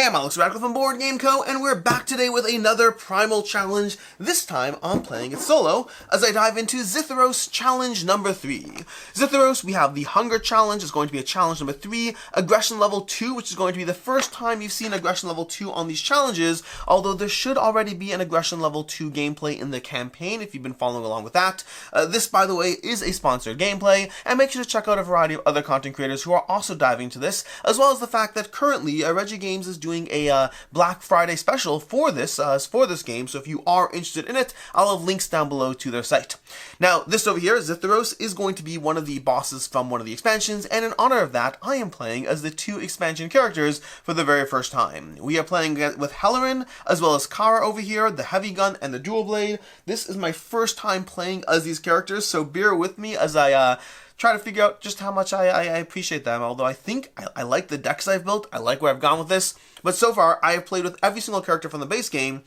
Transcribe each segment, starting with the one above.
Hey, I'm Alex Radical from Board Game Co, and we're back today with another Primal challenge. This time, I'm playing it solo, as I dive into Xitheros challenge number 3. Xitheros, we have the Hunger challenge, is going to be a challenge number 3, Aggression level 2, which is going to be the first time you've seen Aggression level 2 on these challenges, although there should already be an Aggression level 2 gameplay in the campaign if you've been following along with that. This, by the way, is a sponsored gameplay, and make sure to check out a variety of other content creators who are also diving into this, as well as the fact that currently, Reggie Games is doing a Black Friday special for this game, so if you are interested in it, I'll have links down below to their site. Now, this over here, Xitheros, is going to be one of the bosses from one of the expansions, and in honor of that, I am playing as the 2 expansion characters for the very first time. We are playing with Hellerin, as well as Kara over here, the Heavy Gun, and the Dual Blade. This is my first time playing as these characters, so bear with me as I try to figure out just how much I appreciate them, although I think I like the decks I've built, I like where I've gone with this, but so far I have played with every single character from the base game,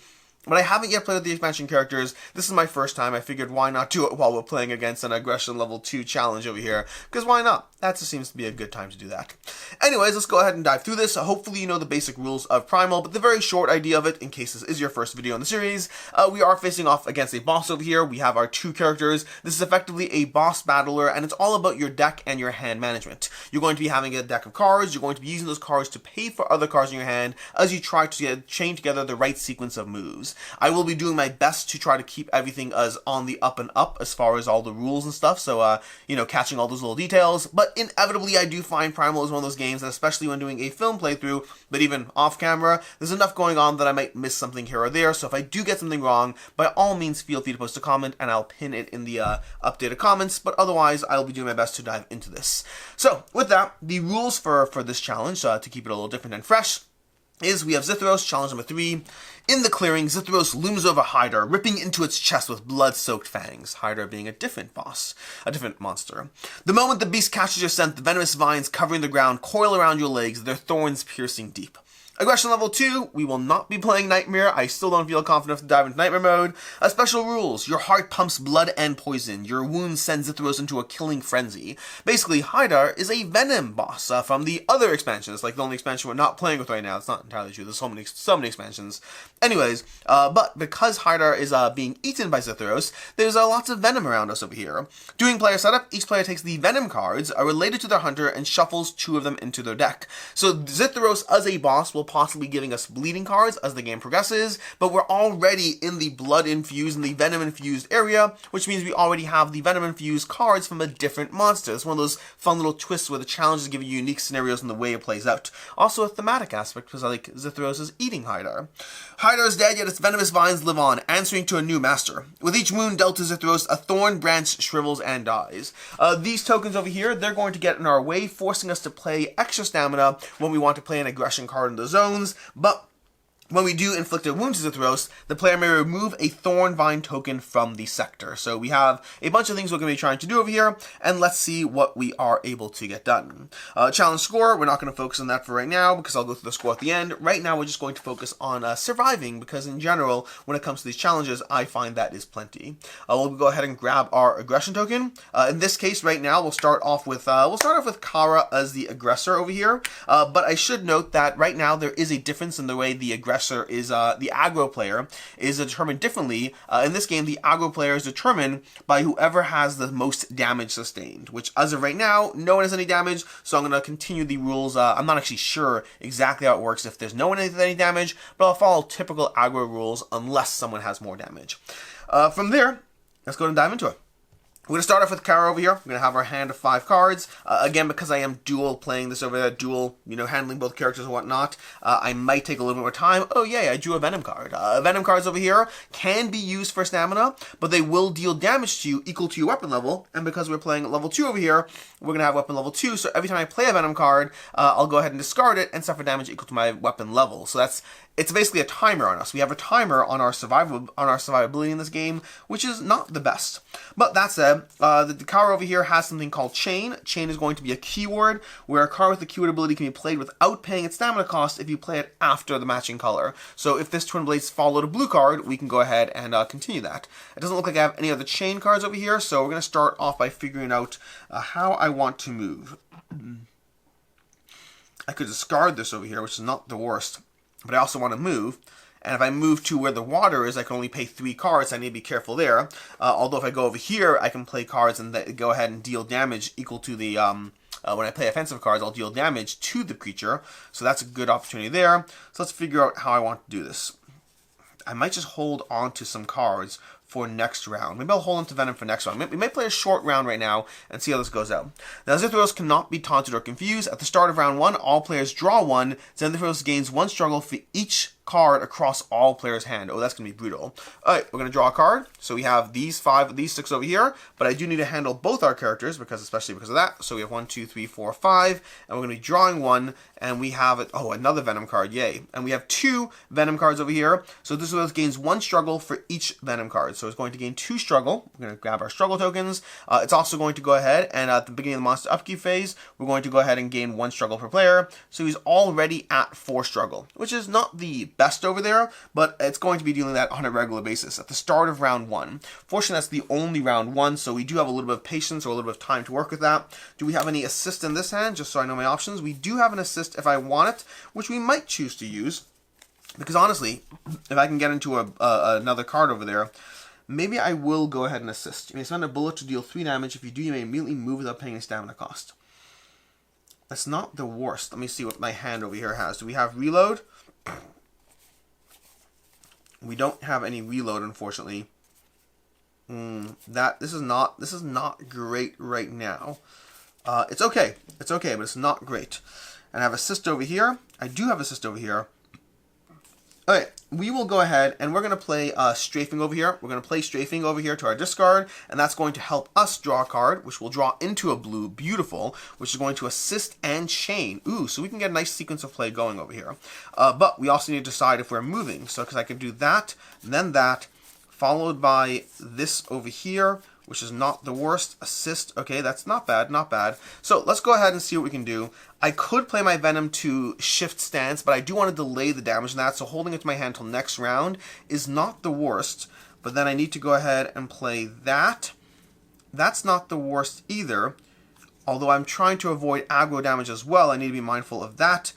but I haven't yet played with the expansion characters. This is my first time. I figured why not do it while we're playing against an Aggression level 2 challenge over here, because why not? That just seems to be a good time to do that. Anyways, let's go ahead and dive through this. Hopefully you know the basic rules of Primal, but the very short idea of it, in case this is your first video in the series, we are facing off against a boss over here. We have our 2 characters. This is effectively a boss battler, and it's all about your deck and your hand management. You're going to be having a deck of cards. You're going to be using those cards to pay for other cards in your hand as you try to chain together the right sequence of moves. I will be doing my best to try to keep everything as on the up and up as far as all the rules and stuff, so, you know, catching all those little details, but inevitably I do find Primal is one of those games, especially when doing a film playthrough, but even off camera, there's enough going on that I might miss something here or there, so if I do get something wrong, by all means feel free to post a comment, and I'll pin it in the updated comments, but otherwise I'll be doing my best to dive into this. So, with that, the rules for this challenge, to keep it a little different and fresh, is we have Xitheros, challenge number 3. In the clearing, Xitheros looms over Xitheros, ripping into its chest with blood-soaked fangs, Xitheros being a different boss, a different monster. The moment the beast catches your scent, the venomous vines covering the ground coil around your legs, their thorns piercing deep. Aggression level 2, we will not be playing Nightmare. I still don't feel confident enough to dive into Nightmare mode. Special rules, your heart pumps blood and poison. Your wounds send Xitheros into a killing frenzy. Basically, Xitheros is a venom boss from the other expansions, like the only expansion we're not playing with right now. It's not entirely true, there's so many expansions. Anyways, but because Xitheros is being eaten by Xitheros, there's lots of venom around us over here. Doing player setup, each player takes the venom cards related to their hunter and shuffles 2 of them into their deck. So Xitheros as a boss will possibly giving us bleeding cards as the game progresses, but we're already in the blood-infused and the venom-infused area, which means we already have the venom-infused cards from a different monster. It's one of those fun little twists where the challenges give you unique scenarios in the way it plays out. Also a thematic aspect, because I like Xitheros is eating Xitheros. Xitheros is dead, yet its venomous vines live on, answering to a new master. With each wound dealt to Xitheros, a thorn branch shrivels and dies. These tokens over here, they're going to get in our way, forcing us to play extra stamina when we want to play an aggression card in the zones, but when we do inflict a wound to Xitheros, the player may remove a Thorn Vine token from the sector. So we have a bunch of things we're going to be trying to do over here, and let's see what we are able to get done. Challenge score, we're not going to focus on that for right now, because I'll go through the score at the end. Right now, we're just going to focus on surviving, because in general, when it comes to these challenges, I find that is plenty. We'll go ahead and grab our aggression token. In this case, right now, we'll start off with Kara as the aggressor over here. But I should note that right now, there is a difference in the way the aggressor is the aggro player is determined differently. In this game, the aggro player is determined by whoever has the most damage sustained, which as of right now, no one has any damage, so I'm going to continue the rules. I'm not actually sure exactly how it works if there's no one with any damage, but I'll follow typical aggro rules unless someone has more damage. From there, let's go and dive into it. We're going to start off with Kara over here. We're going to have our hand of 5 cards. Again, because I am dual playing this over there, dual, you know, handling both characters and whatnot, I might take a little bit more time. Oh yeah, I drew a Venom card. Venom cards over here can be used for stamina, but they will deal damage to you equal to your weapon level, and because we're playing level 2 over here, we're going to have weapon level 2, so every time I play a Venom card, I'll go ahead and discard it and suffer damage equal to my weapon level. So it's basically a timer on us. We have a timer on our survivability in this game, which is not the best. But that said, the card over here has something called Chain. Chain is going to be a keyword, where a card with the keyword ability can be played without paying its stamina cost if you play it after the matching color. So if this Twin Blades followed a blue card, we can go ahead and continue that. It doesn't look like I have any other Chain cards over here, so we're going to start off by figuring out how I want to move. I could discard this over here, which is not the worst. but I also want to move. And if I move to where the water is, I can only pay 3 cards. I need to be careful there. Although if I go over here, I can play cards and go ahead and deal damage equal to the... when I play offensive cards, I'll deal damage to the creature. So that's a good opportunity there. So let's figure out how I want to do this. I might just hold on to some cards for next round. Maybe I'll hold on to Venom for next round. We may play a short round right now and see how this goes out. Now, Xitheros cannot be taunted or confused. At the start of round 1, all players draw 1. Xitheros gains 1 struggle for each card across all players' hand. Oh, that's going to be brutal. Alright, we're going to draw a card. So we have these 6 over here, but I do need to handle both our characters, especially because of that. So we have 1, 2, 3, 4, 5, and we're going to be drawing 1, and we have, another Venom card, yay. And we have 2 Venom cards over here, so this gains 1 struggle for each Venom card. So it's going to gain 2 struggle. We're going to grab our struggle tokens. It's also going to go ahead, and at the beginning of the monster upkeep phase, we're going to go ahead and gain 1 struggle per player. So he's already at 4 struggle, which is not the best over there, but it's going to be dealing that on a regular basis at the start of round 1. Fortunately, that's the only round 1, so we do have a little bit of patience or a little bit of time to work with that. Do we have any assist in this hand, just so I know my options? We do have an assist if I want it, which we might choose to use, because honestly, if I can get into another card over there, maybe I will go ahead and assist. You may spend a bullet to deal 3 damage. If you do, you may immediately move without paying any stamina cost. That's not the worst. Let me see what my hand over here has. Do we have reload? We don't have any reload, unfortunately. This is not great right now. It's okay. It's okay, but it's not great. And I have assist over here. I do have assist over here. Okay, we will go ahead and we're going to play strafing over here. We're going to play strafing over here to our discard, and that's going to help us draw a card, which will draw into a blue, beautiful, which is going to assist and chain. Ooh, so we can get a nice sequence of play going over here. But we also need to decide if we're moving. So, because I could do that, then that, followed by this over here, which is not the worst. Assist, okay, that's not bad, not bad. So let's go ahead and see what we can do. I could play my Venom to shift stance, but I do want to delay the damage in that, so holding it to my hand till next round is not the worst. But then I need to go ahead and play that. That's not the worst either. Although I'm trying to avoid aggro damage as well, I need to be mindful of that.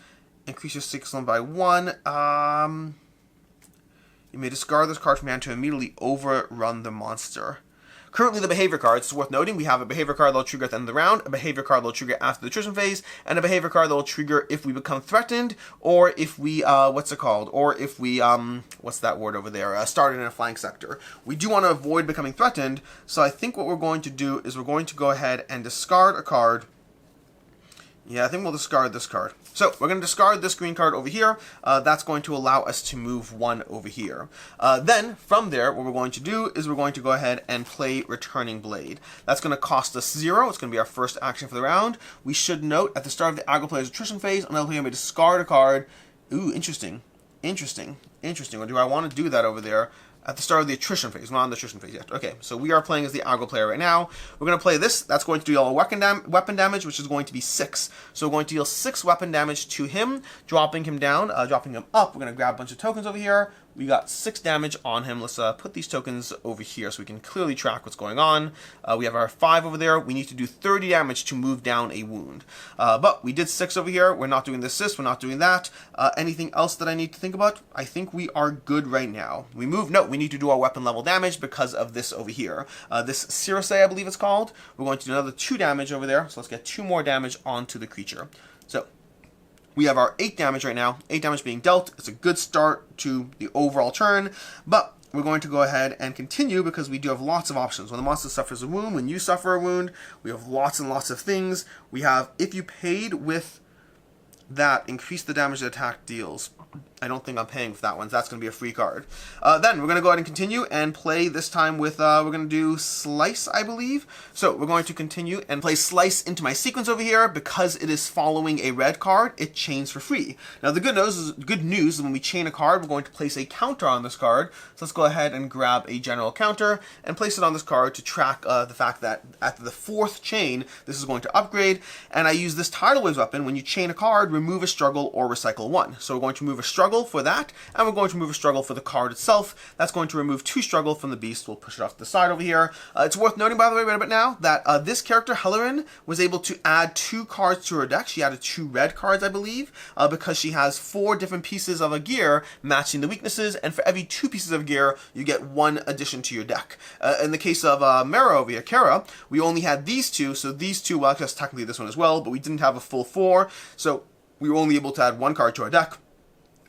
Increase your 6 by 1. You may discard this card from hand to immediately overrun the monster. Currently, the behavior cards, it's worth noting, we have a behavior card that will trigger at the end of the round, a behavior card that will trigger after the attrition phase, and a behavior card that will trigger if we become threatened, or if we, or if we, what's that word over there, started in a flank sector. We do want to avoid becoming threatened, so I think what we're going to do is we're going to go ahead and discard a card. Yeah, I think we'll discard this card. So, we're going to discard this green card over here. That's going to allow us to move 1 over here. Then, from there, what we're going to do is we're going to go ahead and play Returning Blade. That's going to cost us 0. It's going to be our first action for the round. We should note, at the start of the aggro player's attrition phase, another player may discard a card. Ooh, interesting. Interesting. Interesting. Or do I want to do that over there? At the start of the attrition phase. We're not on the attrition phase yet. Okay, so we are playing as the aggro player right now. We're going to play this. That's going to deal a weapon damage, which is going to be 6. So we're going to deal 6 weapon damage to him, dropping him down, dropping him up. We're going to grab a bunch of tokens over here. We got 6 damage on him. Let's put these tokens over here so we can clearly track what's going on. We have our 5 over there. We need to do 30 damage to move down a wound. But we did 6 over here. We're not doing the assist. We're not doing that. Anything else that I need to think about? I think we are good right now. We need to do our weapon level damage because of this over here. This Xitheros, I believe it's called. We're going to do another 2 damage over there. So let's get 2 more damage onto the creature. So we have our 8 damage right now, 8 damage being dealt. It's a good start to the overall turn, but we're going to go ahead and continue because we do have lots of options. When the monster suffers a wound, when you suffer a wound, we have lots and lots of things. We have, if you paid with that, increase the damage the attack deals. I don't think I'm paying for that one. So that's going to be a free card. Then we're going to go ahead and continue and play this time with, we're going to do Slice, I believe. So we're going to continue and play Slice into my sequence over here. Because it is following a red card, it chains for free. Now the good news is when we chain a card, we're going to place a counter on this card. So let's go ahead and grab a general counter and place it on this card to track the fact that at the 4th chain, this is going to upgrade. And I use this Tidal Waves weapon. When you chain a card, remove a struggle or recycle one. So we're going to remove a struggle for that, and we're going to remove a struggle for the card itself. That's going to remove 2 struggle from the beast. We'll push it off to the side over here. It's worth noting, by the way, right about now, that this character, Hellerin, was able to add 2 cards to her deck. She added 2 red cards, I believe, because she has 4 different pieces of a gear matching the weaknesses, and for every 2 pieces of gear, you get 1 addition to your deck. In the case of Mera over here, Kara, we only had these 2, so these 2, well, I guess technically this one as well, but we didn't have a full 4, so we were only able to add 1 card to our deck.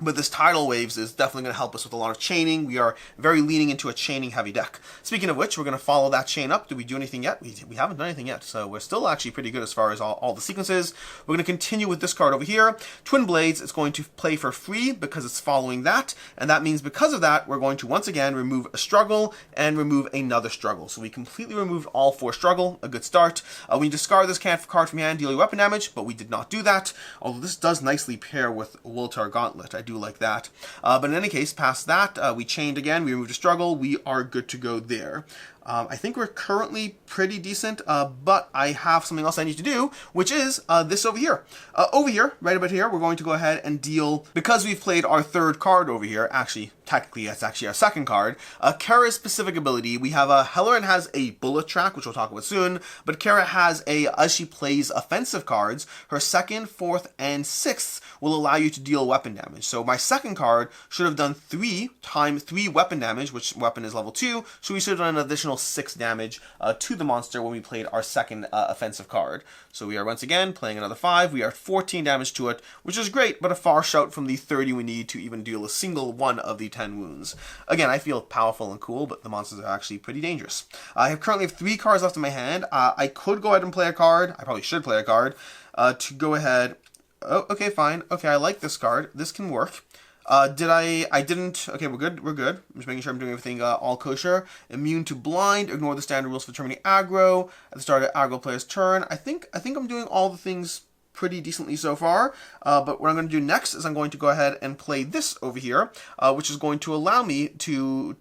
But this tidal waves is definitely going to help us with a lot of chaining. We are very leaning into a chaining heavy deck. Speaking of which, we're going to follow that chain up. Did we do anything yet? We haven't done anything yet. So we're still actually pretty good as far as all the sequences. We're going to continue with this card over here. Twin Blades, it's going to play for free because it's following that. And that means because of that, we're going to once again remove a struggle and remove another struggle. So we completely removed all 4 struggle. A good start. When you discard this card from your hand, deal your weapon damage, but we did not do that. Although this does nicely pair with Woltar Gauntlet. I do like that. But in any case, past that, we chained again, we removed a struggle, we are good to go there. I think we're currently pretty decent, but I have something else I need to do, which is this over here. Over here, right about here, we're going to go ahead and deal, because we've played our 3rd card over here, actually, technically, that's actually our 2nd card, Kara's specific ability. We have Hellerin has a bullet track, which we'll talk about soon, but Kara has as she plays offensive cards, her 2nd, 4th, and 6th will allow you to deal weapon damage. So my 2nd card should have done 3 times 3 weapon damage, which weapon is level 2, so we should have done an additional 6 damage to the monster when we played our 2nd offensive card. So we are once again playing another 5. We are 14 damage to it, which is great, but a far shot from the 30 we need to even deal a single one of the 10 wounds. Again, I feel powerful and cool, but the monsters are actually pretty dangerous. I currently have 3 cards left in my hand. I could go ahead and play a card. I probably should play a card to go ahead. Oh, okay, fine. Okay, I like this card. This can work. I didn't. Okay, we're good. We're good. I'm just making sure I'm doing everything all kosher. Immune to blind. Ignore the standard rules for terminating aggro at the start of aggro player's turn. I think I'm doing all the things pretty decently so far. But what I'm going to do next is I'm going to go ahead and play this over here, which is going to allow me to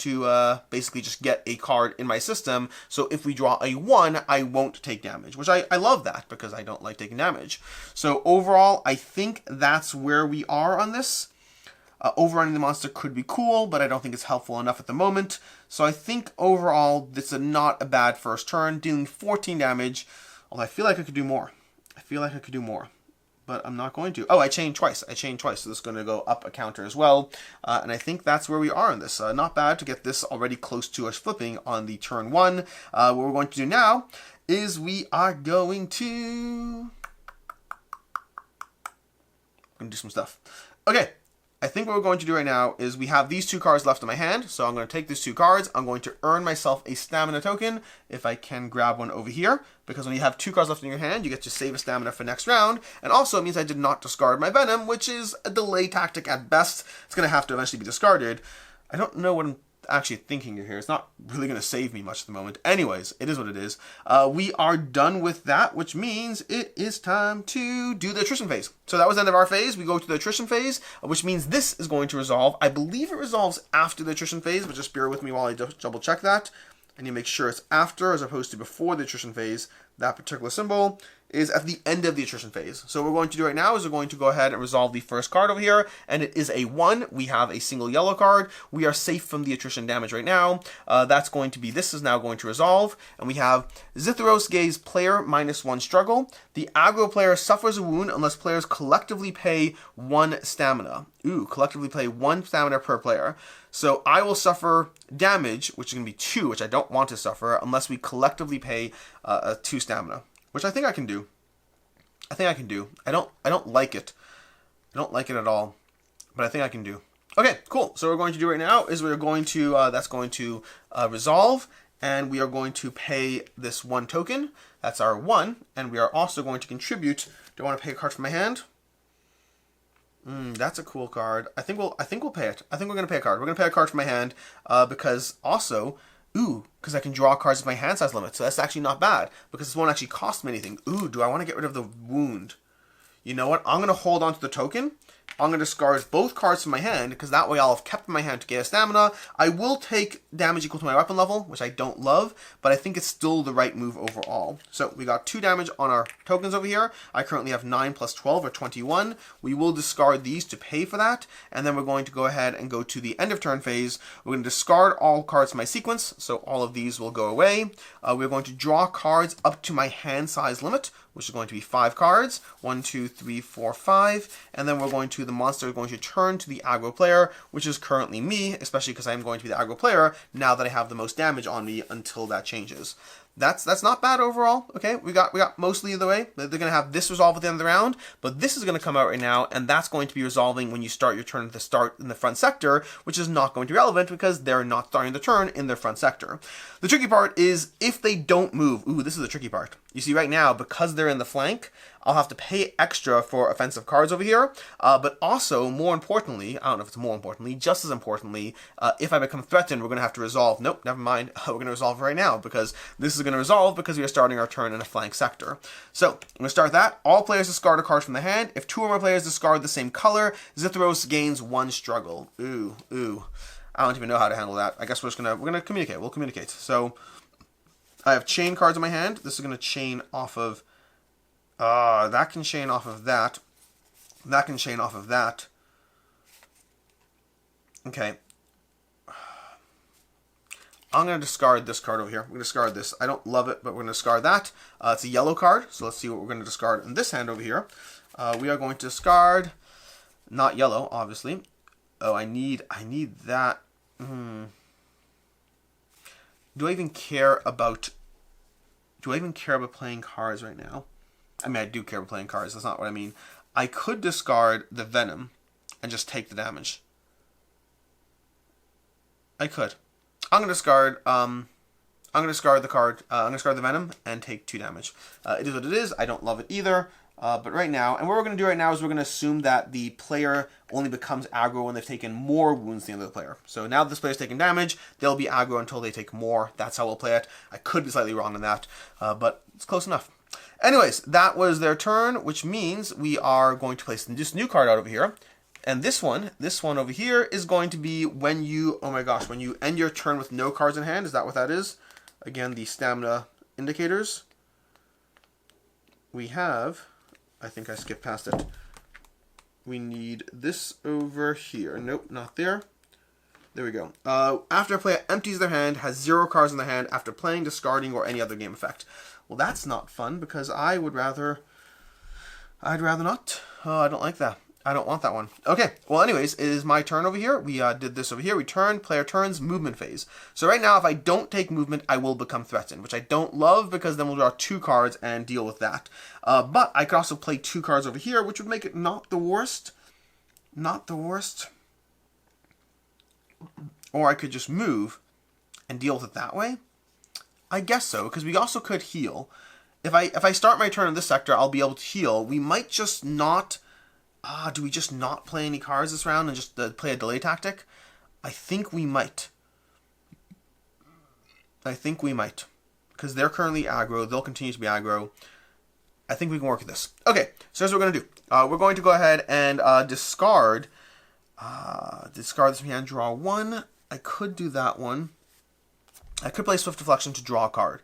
basically just get a card in my system. So if we draw a 1, I won't take damage, which I love that because I don't like taking damage. So overall, I think that's where we are on this. Overrunning the monster could be cool, but I don't think it's helpful enough at the moment. So I think overall, this is not a bad first turn, dealing 14 damage, although I feel like I could do more. But I'm not going to. Oh, I chained twice, so this is going to go up a counter as well. And I think that's where we are on this. Not bad to get this already close to us flipping on the turn 1. What we're going to do now is we are going to do some stuff. Okay. I think what we're going to do right now is we have these 2 cards left in my hand, so I'm going to take these 2 cards. I'm going to earn myself a stamina token, if I can grab one over here, because when you have 2 cards left in your hand, you get to save a stamina for next round, and also it means I did not discard my Venom, which is a delay tactic at best. It's going to have to eventually be discarded. I don't know what I'm actually thinking here. It's not really going to save me much at the moment. Anyways, it is what it is. We are done with that, which means it is time to do the attrition phase. So that was the end of our phase. We go to the attrition phase, which means this is going to resolve. I believe it resolves after the attrition phase, but just bear with me while I double check that. I need to make sure it's after as opposed to before the attrition phase. That particular symbol is at the end of the attrition phase. So what we're going to do right now is we're going to go ahead and resolve the first card over here, and it is a 1. We have a single yellow card. We are safe from the attrition damage right now. That's going to be, this is now going to resolve, and we have Xitheros gaze player -1 struggle. The aggro player suffers a wound unless players collectively pay 1 stamina. Ooh, collectively pay 1 stamina per player. So I will suffer damage, which is going to be 2, which I don't want to suffer, unless we collectively pay 2 stamina. Which I think I can do. I don't like it. I don't like it at all. But I think I can do. Okay, cool. So what we're going to do right now is we're going to, that's going to resolve. And we are going to pay this 1 token. That's our 1. And we are also going to contribute. Do I want to pay a card from my hand? That's a cool card. I think we'll pay it. I think we're going to pay a card. We're going to pay a card from my hand because also... Ooh, because I can draw cards with my hand size limit. So that's actually not bad, because this won't actually cost me anything. Ooh, do I want to get rid of the wound? You know what? I'm going to hold on to the token, I'm going to discard both cards from my hand, because that way I'll have kept my hand to get a stamina. I will take damage equal to my weapon level, which I don't love, but I think it's still the right move overall. So we got 2 damage on our tokens over here. I currently have 9 plus 12, or 21. We will discard these to pay for that, and then we're going to go ahead and go to the end of turn phase. We're going to discard all cards from my sequence, so all of these will go away. We're going to draw cards up to my hand size limit, which is going to be 5 cards. 1, 2, 3, 4, 5. And then we're going to, the monster is going to turn to the aggro player, which is currently me, especially because I'm going to be the aggro player now that I have the most damage on me until that changes. That's not bad overall. Okay, we got mostly the way. They're going to have this resolve at the end of the round, but this is going to come out right now, and that's going to be resolving when you start your turn at the start in the front sector, which is not going to be relevant because they're not starting the turn in their front sector. The tricky part is if they don't move. Ooh, this is the tricky part. You see right now, because they're in the flank, I'll have to pay extra for offensive cards over here, but also, more importantly, I don't know if it's more importantly, just as importantly, if I become threatened, we're going to have to resolve. Nope, never mind. We're going to resolve right now, because this is going to resolve because we are starting our turn in a flank sector. So, I'm going to start that. All players discard a card from the hand. If 2 or more players discard the same color, Xitheros gains 1 struggle. Ooh. I don't even know how to handle that. I guess we're gonna communicate. We'll communicate. So, I have chain cards in my hand. This is going to chain off of... that can chain off of that. That can chain off of that. Okay. I'm going to discard this card over here. We're going to discard this. I don't love it, but we're going to discard that. It's a yellow card, so let's see what we're going to discard in this hand over here. We are going to discard... Not yellow, obviously. Oh, I need that. Do I even care about playing cards right now? I mean, I do care about playing cards. That's not what I mean. I could discard the Venom and just take the damage. I could. I'm gonna discard the card. I'm gonna discard the Venom and take 2 damage. It is what it is. I don't love it either. But right now, and what we're going to do right now is we're going to assume that the player only becomes aggro when they've taken more wounds than the other player. So now that this player's taking damage, they'll be aggro until they take more. That's how we'll play it. I could be slightly wrong on that, but it's close enough. Anyways, that was their turn, which means we are going to place this new card out over here. And this one over here is going to be when you, oh my gosh, when you end your turn with no cards in hand. Is that what that is? Again, the stamina indicators. We have... I think I skipped past it. We need this over here. Nope, not there. There we go. After a player empties their hand, has 0 cards in their hand after playing, discarding, or any other game effect. Well, that's not fun because I'd rather not. Oh, I don't like that. I don't want that one. Okay, well anyways, it is my turn over here. We did this over here. We turn, player turns, movement phase. So right now, if I don't take movement, I will become threatened, which I don't love because then we'll draw 2 cards and deal with that. But I could also play 2 cards over here, which would make it not the worst. Not the worst. Or I could just move and deal with it that way. I guess so, because we also could heal. If I start my turn in this sector, I'll be able to heal. We might just not... do we just not play any cards this round and just play a delay tactic? I think we might. Because they're currently aggro. They'll continue to be aggro. I think we can work with this. Okay, so here's what we're going to do. We're going to go ahead and discard this from hand, draw 1. I could do that one. I could play Swift Deflection to draw a card,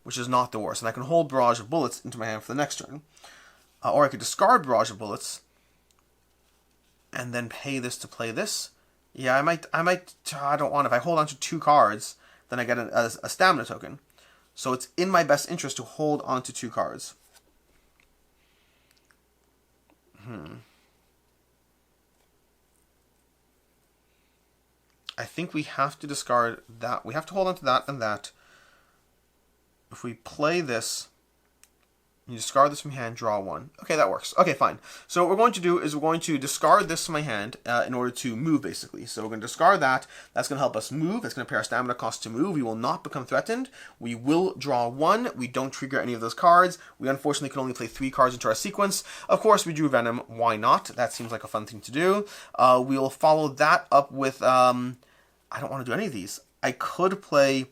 which is not the worst. And I can hold Barrage of Bullets into my hand for the next turn. Or I could discard Barrage of Bullets and then pay this to play this. Yeah, I don't want it. If I hold on to 2 cards, then I get a stamina token. So it's in my best interest to hold on to 2 cards. I think we have to discard that. We have to hold on to that and that. If we play this, you discard this from hand, draw 1. Okay, that works. Okay, fine. So what we're going to do is we're going to discard this from my hand in order to move, basically. So we're going to discard that. That's going to help us move. That's going to pay our stamina cost to move. We will not become threatened. We will draw 1. We don't trigger any of those cards. We unfortunately can only play 3 cards into our sequence. Of course, we drew Venom. Why not? That seems like a fun thing to do. We will follow that up with... I don't want to do any of these. I could play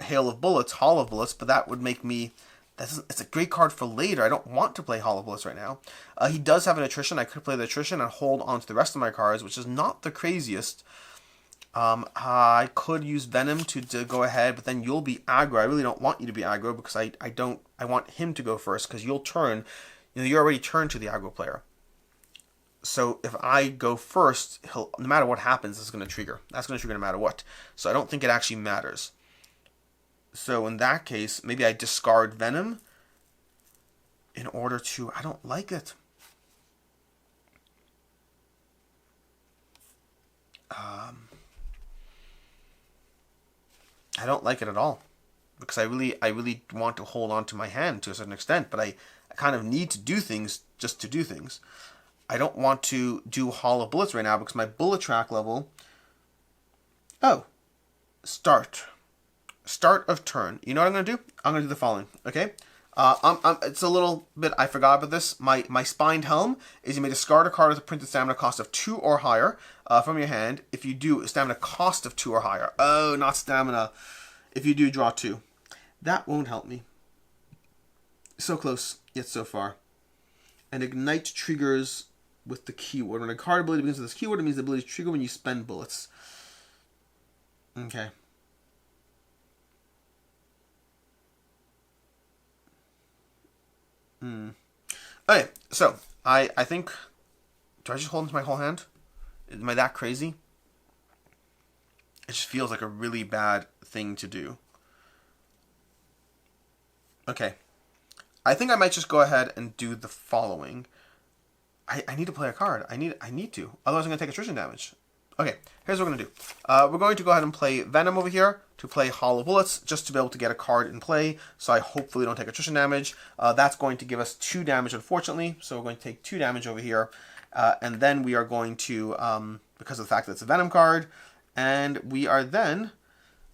Hail of Bullets, Hall of Bullets, but that would make me It's a great card for later. I don't want to play Hollow Bullets right now. He does have an attrition. I could play the attrition and hold on to the rest of my cards, which is not the craziest. I could use Venom to go ahead, but then you'll be aggro. I really don't want you to be aggro because I want him to go first because you'll turn. You already turned to the aggro player. So if I go first, no matter what happens, it's going to trigger. That's going to trigger no matter what. So I don't think it actually matters. So in that case, maybe I discard Venom in order to... I don't like it. I don't like it at all. Because I really want to hold on to my hand to a certain extent. But I kind of need to do things just to do things. I don't want to do Hollow Bullets right now because my bullet track level... Oh. Start of turn. You know what I'm going to do? I'm going to do the following, okay? It's a little bit, I forgot about this. My spined helm is you may discard a card with a printed stamina cost of 2 or higher from your hand. If you do, stamina cost of 2 or higher. Oh, not stamina. If you do, draw 2. That won't help me. So close, yet so far. And Ignite triggers with the keyword. When a card ability begins with this keyword, it means the ability to trigger when you spend bullets. Okay. Okay, so I think, do I just hold into my whole hand? Am I that crazy? It just feels like a really bad thing to do. Okay, I think I might just go ahead and do the following. I need to play a card. I need to. Otherwise I'm going to take attrition damage. Okay, here's what we're going to do. We're going to go ahead and play Venom over here to play Hollow Bullets, just to be able to get a card in play, so I hopefully don't take attrition damage. That's going to give us 2 damage, unfortunately, so we're going to take 2 damage over here. And then we are going to, because of the fact that it's a Venom card, and we are then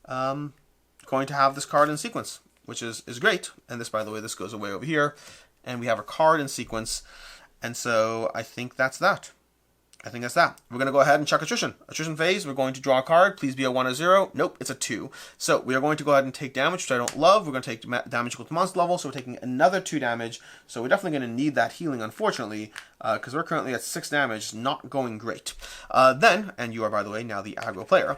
going to have this card in sequence, which is great. And this, by the way, this goes away over here, and we have a card in sequence, and so I think that's that. I think that's that. We're going to go ahead and check attrition. Attrition phase, we're going to draw a card. Please be a 1 or 0. Nope, it's a 2. So we are going to go ahead and take damage, which I don't love. We're going to take damage equal to monster level, so we're taking another 2 damage. So we're definitely going to need that healing, unfortunately, because we're currently at 6 damage. Not going great. Then, and you are, by the way, now the aggro player.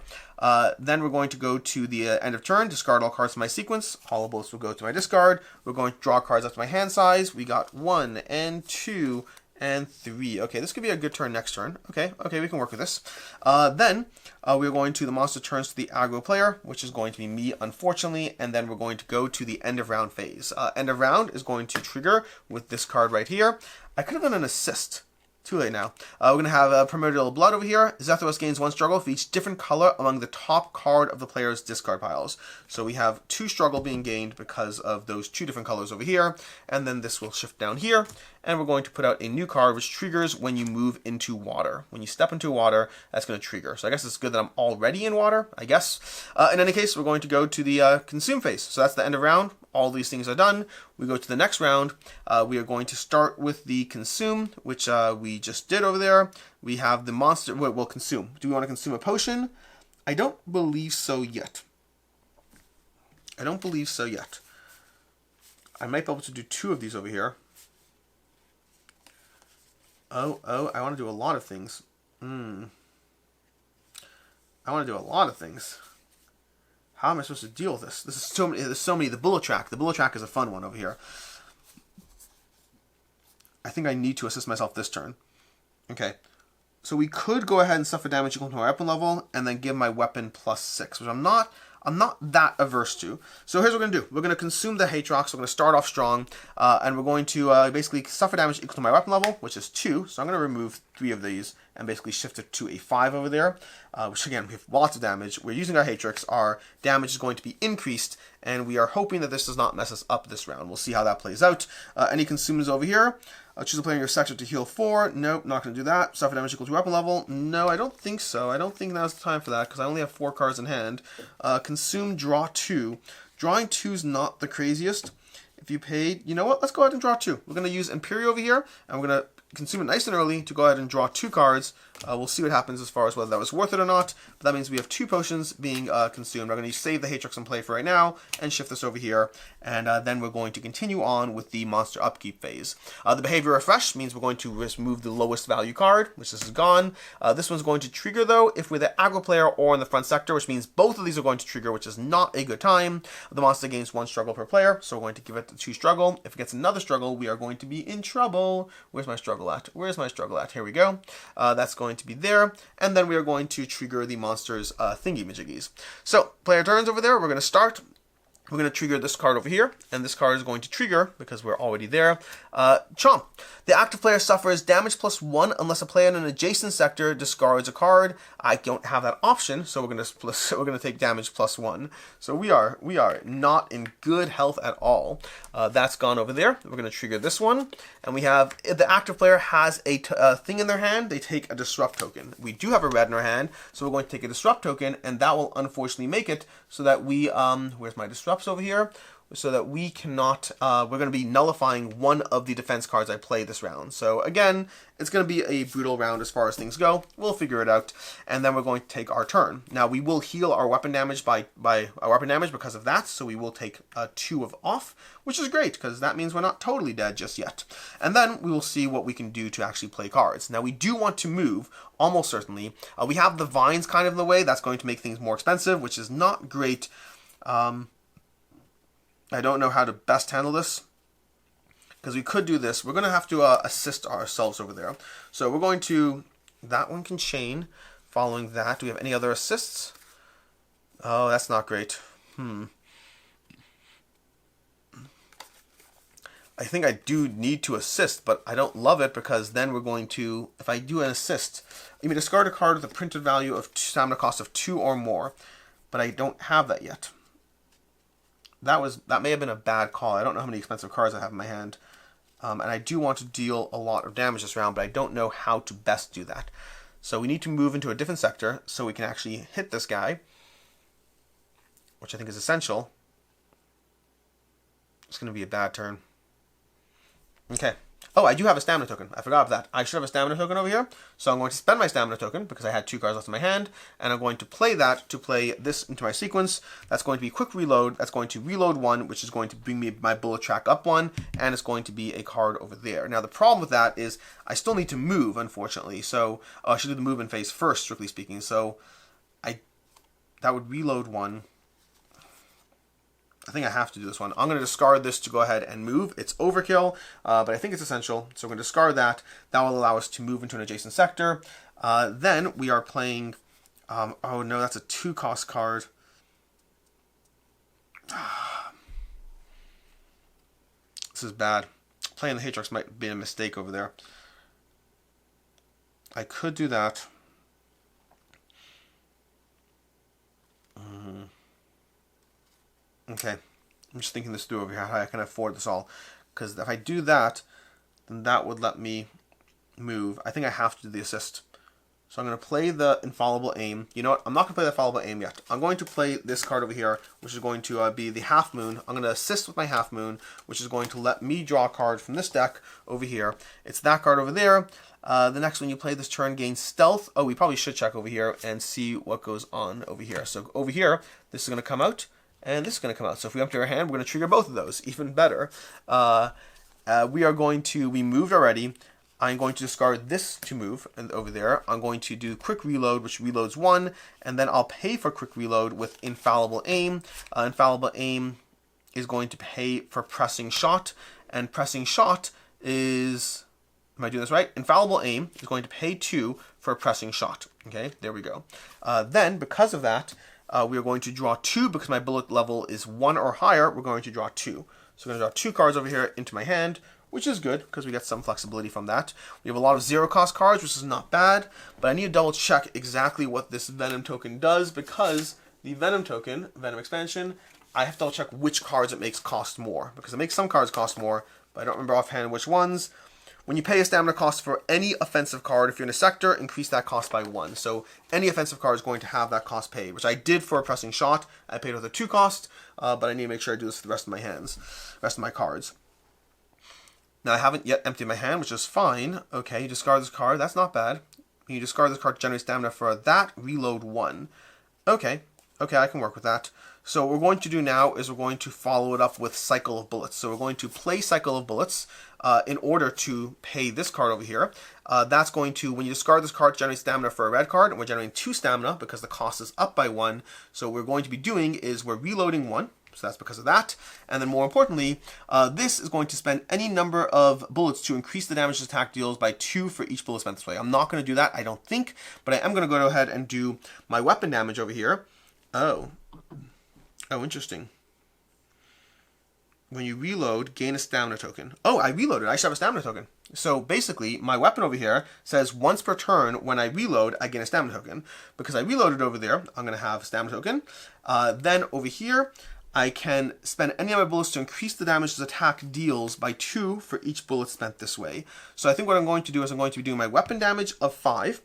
Then we're going to go to the end of turn, discard all cards from my sequence. Hollow Bullets will go to my discard. We're going to draw cards up to my hand size. We got 1 and 2 and 3. Okay, this could be a good turn next turn. Okay, we can work with this. Then we're going to the monster turns to the aggro player, which is going to be me, unfortunately, and then we're going to go to the end of round phase. End of round is going to trigger with this card right here. I could have done an assist. Too late now. We're going to have Primordial Blood over here. Xitheros gains 1 struggle for each different color among the top card of the player's discard piles. So we have 2 struggle being gained because of those 2 different colors over here. And then this will shift down here. And we're going to put out a new card which triggers when you move into water. When you step into water, that's going to trigger. So I guess it's good that I'm already in water, I guess. In any case, we're going to go to the consume phase. So that's the end of round. All these things are done. We go to the next round. We are going to start with the consume, which we just did over there. We have the monster. We'll consume. Do we want to consume a potion? I don't believe so yet. I don't believe so yet. I might be able to do 2 of these over here. Oh, I want to do a lot of things. I want to do a lot of things. How am I supposed to deal with this? There's so many. The bullet track. The bullet track is a fun one over here. I think I need to assist myself this turn. Okay. So we could go ahead and suffer damage equal to my weapon level and then give my weapon +6, which I'm not that averse to. So here's what we're going to do. We're going to consume the Xitheros. We're going to start off strong, and we're going to basically suffer damage equal to my weapon level, which is 2. So I'm going to remove 3 of these and basically shift it to a 5 over there, which again, we have lots of damage. We're using our Xitheros. Our damage is going to be increased, and we are hoping that this does not mess us up this round. We'll see how that plays out. Any consumes over here. Choose a player in your sector to heal 4. Nope, not going to do that. Suffer damage equal to weapon level. No, I don't think so. I don't think now's the time for that because I only have 4 cards in hand. Consume, draw 2. Drawing 2 is not the craziest. If you paid, you know what? Let's go ahead and draw 2. We're going to use Imperio over here, and we're going to consume it nice and early to go ahead and draw 2 cards. We'll see what happens as far as whether that was worth it or not. But that means we have 2 potions being consumed. I'm going to save the Xitheros in play for right now and shift this over here. And then we're going to continue on with the monster upkeep phase. The behavior refresh means we're going to remove the lowest value card, which this is gone. This one's going to trigger though if we're the aggro player or in the front sector, which means both of these are going to trigger, which is not a good time. The monster gains 1 struggle per player, so we're going to give it 2 struggle. If it gets another struggle, we are going to be in trouble. Where's my struggle at? Where's my struggle at? Here we go. That's going to be there, and then we are going to trigger the monster's thingy-majiggies. So, player turns over there, we're going to start. We're going to trigger this card over here, and this card is going to trigger, because we're already there, Chomp. The active player suffers damage +1 unless a player in an adjacent sector discards a card. I don't have that option, so we're going to take damage +1. So we are not in good health at all. That's gone over there. We're going to trigger this one, and we have, if the active player has a thing in their hand, they take a disrupt token. We do have a red in our hand, so we're going to take a disrupt token, and that will unfortunately make it so that we, where's my disrupts over here? So that we cannot, we're going to be nullifying one of the defense cards I play this round. So again, it's going to be a brutal round as far as things go. We'll figure it out, and then we're going to take our turn. Now we will heal our weapon damage by our weapon damage because of that, so we will take 2 of off, which is great because that means we're not totally dead just yet. And then we will see what we can do to actually play cards. Now we do want to move, almost certainly. We have the vines kind of in the way. That's going to make things more expensive, which is not great. I don't know how to best handle this, because we could do this. We're going to have to assist ourselves over there. So we're going to, that one can chain. Following that, do we have any other assists? Oh, that's not great. I think I do need to assist, but I don't love it because then we're going to, if I do an assist, you may discard a card with a printed value of stamina cost of 2 or more, but I don't have that yet. That may have been a bad call. I don't know how many expensive cards I have in my hand. And I do want to deal a lot of damage this round, but I don't know how to best do that. So we need to move into a different sector so we can actually hit this guy, which I think is essential. It's going to be a bad turn. Okay. Oh, I do have a stamina token. I forgot about that. I should have a stamina token over here. So I'm going to spend my stamina token because I had 2 cards left in my hand. And I'm going to play that to play this into my sequence. That's going to be quick reload. That's going to reload 1, which is going to bring me my bullet track up 1. And it's going to be a card over there. Now, the problem with that is I still need to move, unfortunately. So I should do the movement phase first, strictly speaking. So that would reload 1. I think I have to do this one. I'm going to discard this to go ahead and move. It's overkill, but I think it's essential. So we're going to discard that. That will allow us to move into an adjacent sector. Then we are playing... oh no, that's a 2-cost card. This is bad. Playing the Xitheros might be a mistake over there. I could do that. Okay, I'm just thinking this through over here, how I can afford this all. Because if I do that, then that would let me move. I think I have to do the assist. So I'm going to play the infallible aim. You know what? I'm not going to play the infallible aim yet. I'm going to play this card over here, which is going to be the half moon. I'm going to assist with my half moon, which is going to let me draw a card from this deck over here. It's that card over there. The next one you play this turn gains stealth. Oh, we probably should check over here and see what goes on over here. So over here, this is going to come out. And this is going to come out. So if we empty our hand, we're going to trigger both of those. Even better. We moved already. I'm going to discard this to move and over there. I'm going to do quick reload, which reloads 1. And then I'll pay for quick reload with infallible aim. Infallible aim is going to pay for pressing shot. And pressing shot is... Am I doing this right? Infallible aim is going to pay 2 for pressing shot. Okay, there we go. Then, because of that... we are going to draw 2 because my bullet level is 1 or higher. We're going to draw 2. So I'm going to draw 2 cards over here into my hand, which is good because we get some flexibility from that. We have a lot of 0-cost cards, which is not bad, but I need to double check exactly what this Venom token does because the Venom token, Venom expansion, I have to double check which cards it makes cost more because it makes some cards cost more, but I don't remember offhand which ones. When you pay a stamina cost for any offensive card, if you're in a sector, increase that cost by 1. So any offensive card is going to have that cost paid, which I did for a pressing shot. I paid with a 2 cost, but I need to make sure I do this for the rest of my hands, rest of my cards. Now I haven't yet emptied my hand, which is fine. Okay, you discard this card. That's not bad. When you discard this card to generate stamina for that, reload 1. Okay, I can work with that. So what we're going to do now is we're going to follow it up with Cycle of Bullets. So we're going to play Cycle of Bullets in order to pay this card over here. That's going to, when you discard this card, generate stamina for a red card, and we're generating 2 stamina because the cost is up by 1. So what we're going to be doing is we're reloading 1. So that's because of that. And then more importantly, this is going to spend any number of bullets to increase the damage this attack deals by 2 for each bullet spent this way. I'm not going to do that, I don't think, but I am going to go ahead and do my weapon damage over here. Oh, interesting. When you reload, gain a stamina token. Oh, I reloaded. I should have a stamina token. So basically, my weapon over here says once per turn, when I reload, I gain a stamina token. Because I reloaded over there, I'm going to have a stamina token. Then over here, I can spend any of my bullets to increase the damage this attack deals by 2 for each bullet spent this way. So I think what I'm going to do is I'm going to be doing my weapon damage of 5.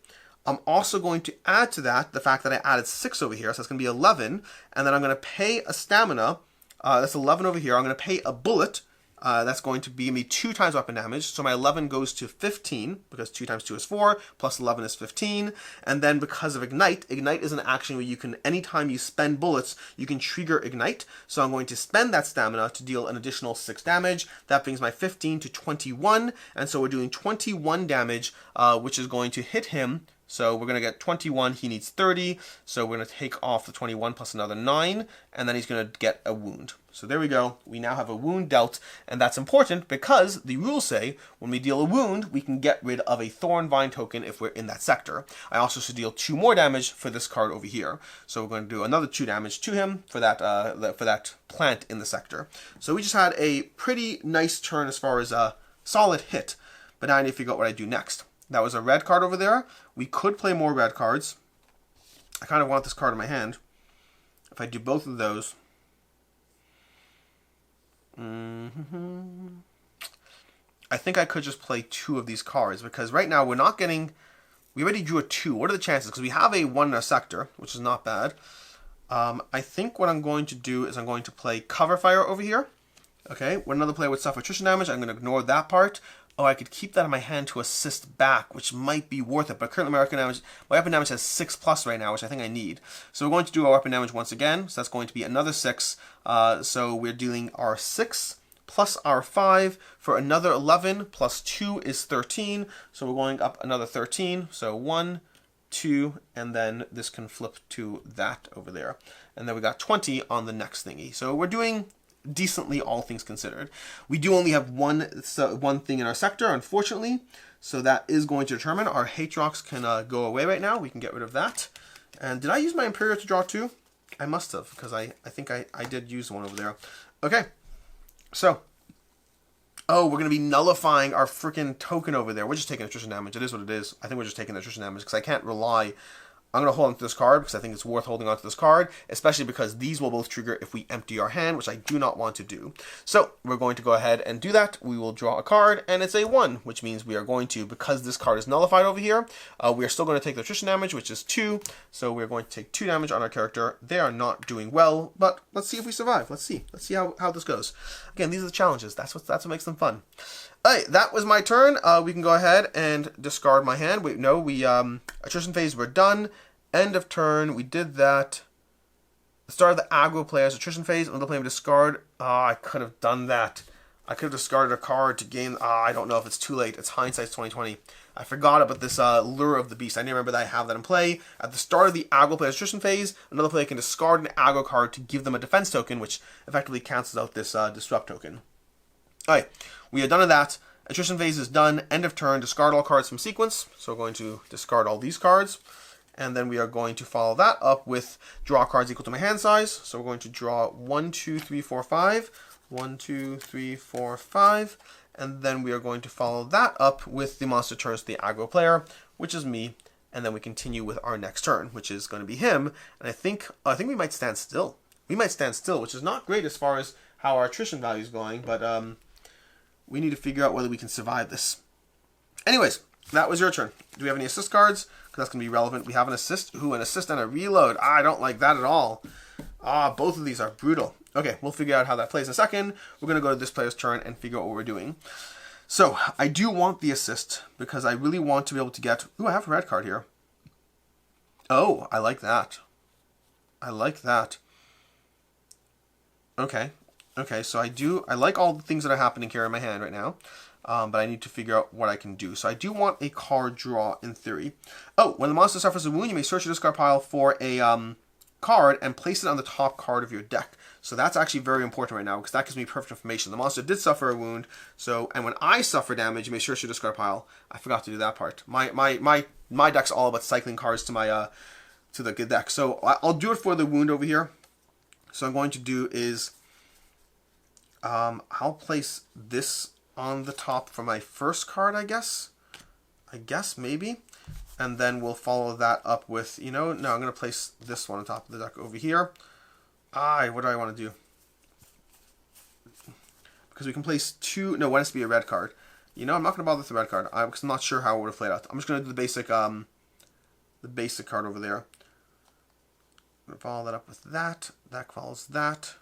I'm also going to add to that the fact that I added 6 over here, so it's going to be 11, and then I'm going to pay a stamina, that's 11 over here. I'm going to pay a bullet, that's going to be me 2 times weapon damage, so my 11 goes to 15, because 2 times 2 is 4, plus 11 is 15, and then because of Ignite is an action where you can, anytime you spend bullets, you can trigger Ignite, so I'm going to spend that stamina to deal an additional 6 damage. That brings my 15 to 21, and so we're doing 21 damage, which is going to hit him. So we're going to get 21, he needs 30, so we're going to take off the 21 plus another 9, and then he's going to get a wound. So there we go, we now have a wound dealt, and that's important because the rules say when we deal a wound, we can get rid of a Thorn Vine token if we're in that sector. I also should deal 2 more damage for this card over here. So we're going to do another 2 damage to him for that plant in the sector. So we just had a pretty nice turn as far as a solid hit, but now I need to figure out what I do next. That was a red card over there. We could play more red cards. I kind of want this card in my hand. If I do both of those. I think I could just play 2 of these cards because right now we're not getting... We already drew a 2. What are the chances? Because we have a 1 in our sector, which is not bad. I think what I'm going to do is I'm going to play Cover Fire over here. Okay, when another player would suffer attrition damage, I'm going to ignore that part. Oh, I could keep that in my hand to assist back, which might be worth it. But currently my weapon damage has 6+ right now, which I think I need. So we're going to do our weapon damage once again. So that's going to be another 6. So we're dealing our 6 plus our 5 for another 11 plus 2 is 13. So we're going up another 13. So 1, 2, and then this can flip to that over there. And then we got 20 on the next thingy. So we're doing decently, all things considered. We do only have one thing in our sector, unfortunately, so that is going to determine our hate rocks can go away right now. We can get rid of that. And did I use my Imperial to draw 2? I must have, because I think I did use one over there. Okay, so oh, we're going to be nullifying our freaking token over there. We're just taking attrition damage. It is what it is. I think we're just taking the attrition damage because I can't rely. I'm going to hold on to this card because I think it's worth holding on to this card, especially because these will both trigger if we empty our hand, which I do not want to do. So we're going to go ahead and do that. We will draw a card, and it's a 1, which means we are going to, because this card is nullified over here, we are still going to take the attrition damage, which is 2. So we're going to take 2 damage on our character. They are not doing well, but let's see if we survive. Let's see how this goes. Again, these are the challenges. That's what makes them fun. Alright, that was my turn. We can go ahead and discard my hand. Wait, no, attrition phase, we're done. End of turn, we did that. The start of the aggro player's attrition phase, another player may discard. I could have done that. I could have discarded a card to gain. I don't know if it's too late. It's hindsight's 2020. I forgot about this Lure of the Beast. I didn't remember that I have that in play. At the start of the aggro player's attrition phase, another player can discard an aggro card to give them a defense token, which effectively cancels out this disrupt token. Alright, we are done with that. Attrition phase is done. End of turn. Discard all cards from sequence. So we're going to discard all these cards. And then we are going to follow that up with draw cards equal to my hand size. So we're going to draw 1, 2, 3, 4, 5. 1, 2, 3, 4, 5. And then we are going to follow that up with the monster turns to the aggro player, which is me. And then we continue with our next turn, which is going to be him. And I think we might stand still. We might stand still, which is not great as far as how our attrition value is going. But we need to figure out whether we can survive this. Anyways, that was your turn. Do we have any assist cards? That's going to be relevant. We have an assist. An assist and a reload. I don't like that at all. Both of these are brutal. Okay, we'll figure out how that plays in a second. We're going to go to this player's turn and figure out what we're doing. So I do want the assist because I really want to be able to get... Ooh, I have a red card here. Oh, I like that. I like that. Okay. Okay, so I like all the things that are happening here in my hand right now. But I need to figure out what I can do. So I do want a card draw in theory. Oh, when the monster suffers a wound, you may search your discard pile for a card and place it on the top card of your deck. So that's actually very important right now because that gives me perfect information. The monster did suffer a wound, so and when I suffer damage, you may search your discard pile. I forgot to do that part. My deck's all about cycling cards to my to the deck. So I'll do it for the wound over here. So I'm going to do is I'll place this on the top for my first card, I guess. Maybe. And then we'll follow that up with, no, I'm going to place this one on top of the deck over here. What do I want to do? Because we can place two, no, it has to be a red card. I'm not going to bother with the red card, because I'm not sure how it would have played out. I'm just going to do the basic card over there. I'm going to follow that up with that. That follows that.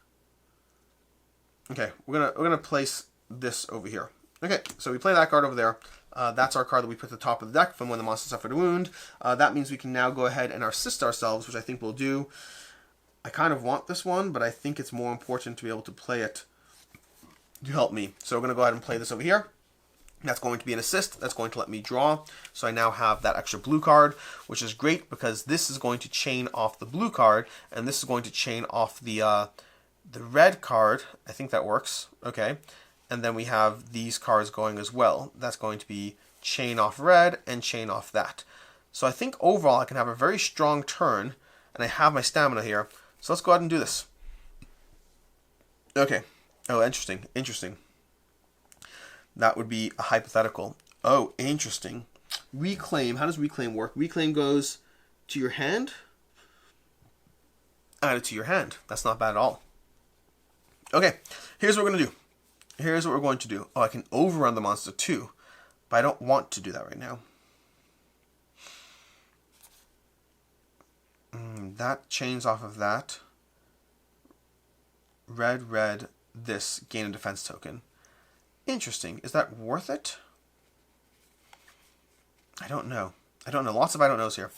Okay, we're gonna place this over here. Okay, so we play that card over there. That's our card that we put at the top of the deck from when the monster suffered a wound. That means we can now go ahead and assist ourselves, which I think we'll do. I kind of want this one, but I think it's more important to be able to play it to help me. So we're going to go ahead and play this over here. That's going to be an assist. That's going to let me draw. So I now have that extra blue card, which is great because this is going to chain off the blue card, and this is going to chain off the red card. I think that works. Okay. And then we have these cards going as well. That's going to be chain off red and chain off that. So I think overall I can have a very strong turn, and I have my stamina here. So let's go ahead and do this. Okay. Oh, interesting. Interesting. That would be a hypothetical. Oh, interesting. Reclaim. How does reclaim work? Reclaim goes to your hand. Add it to your hand. That's not bad at all. Okay. Here's what we're going to do. Here's what we're going to do. Oh, I can overrun the monster too, but I don't want to do that right now. That chains off of that. Red, red, this, gain a defense token. Interesting. Is that worth it? I don't know. Lots of I don't knows here.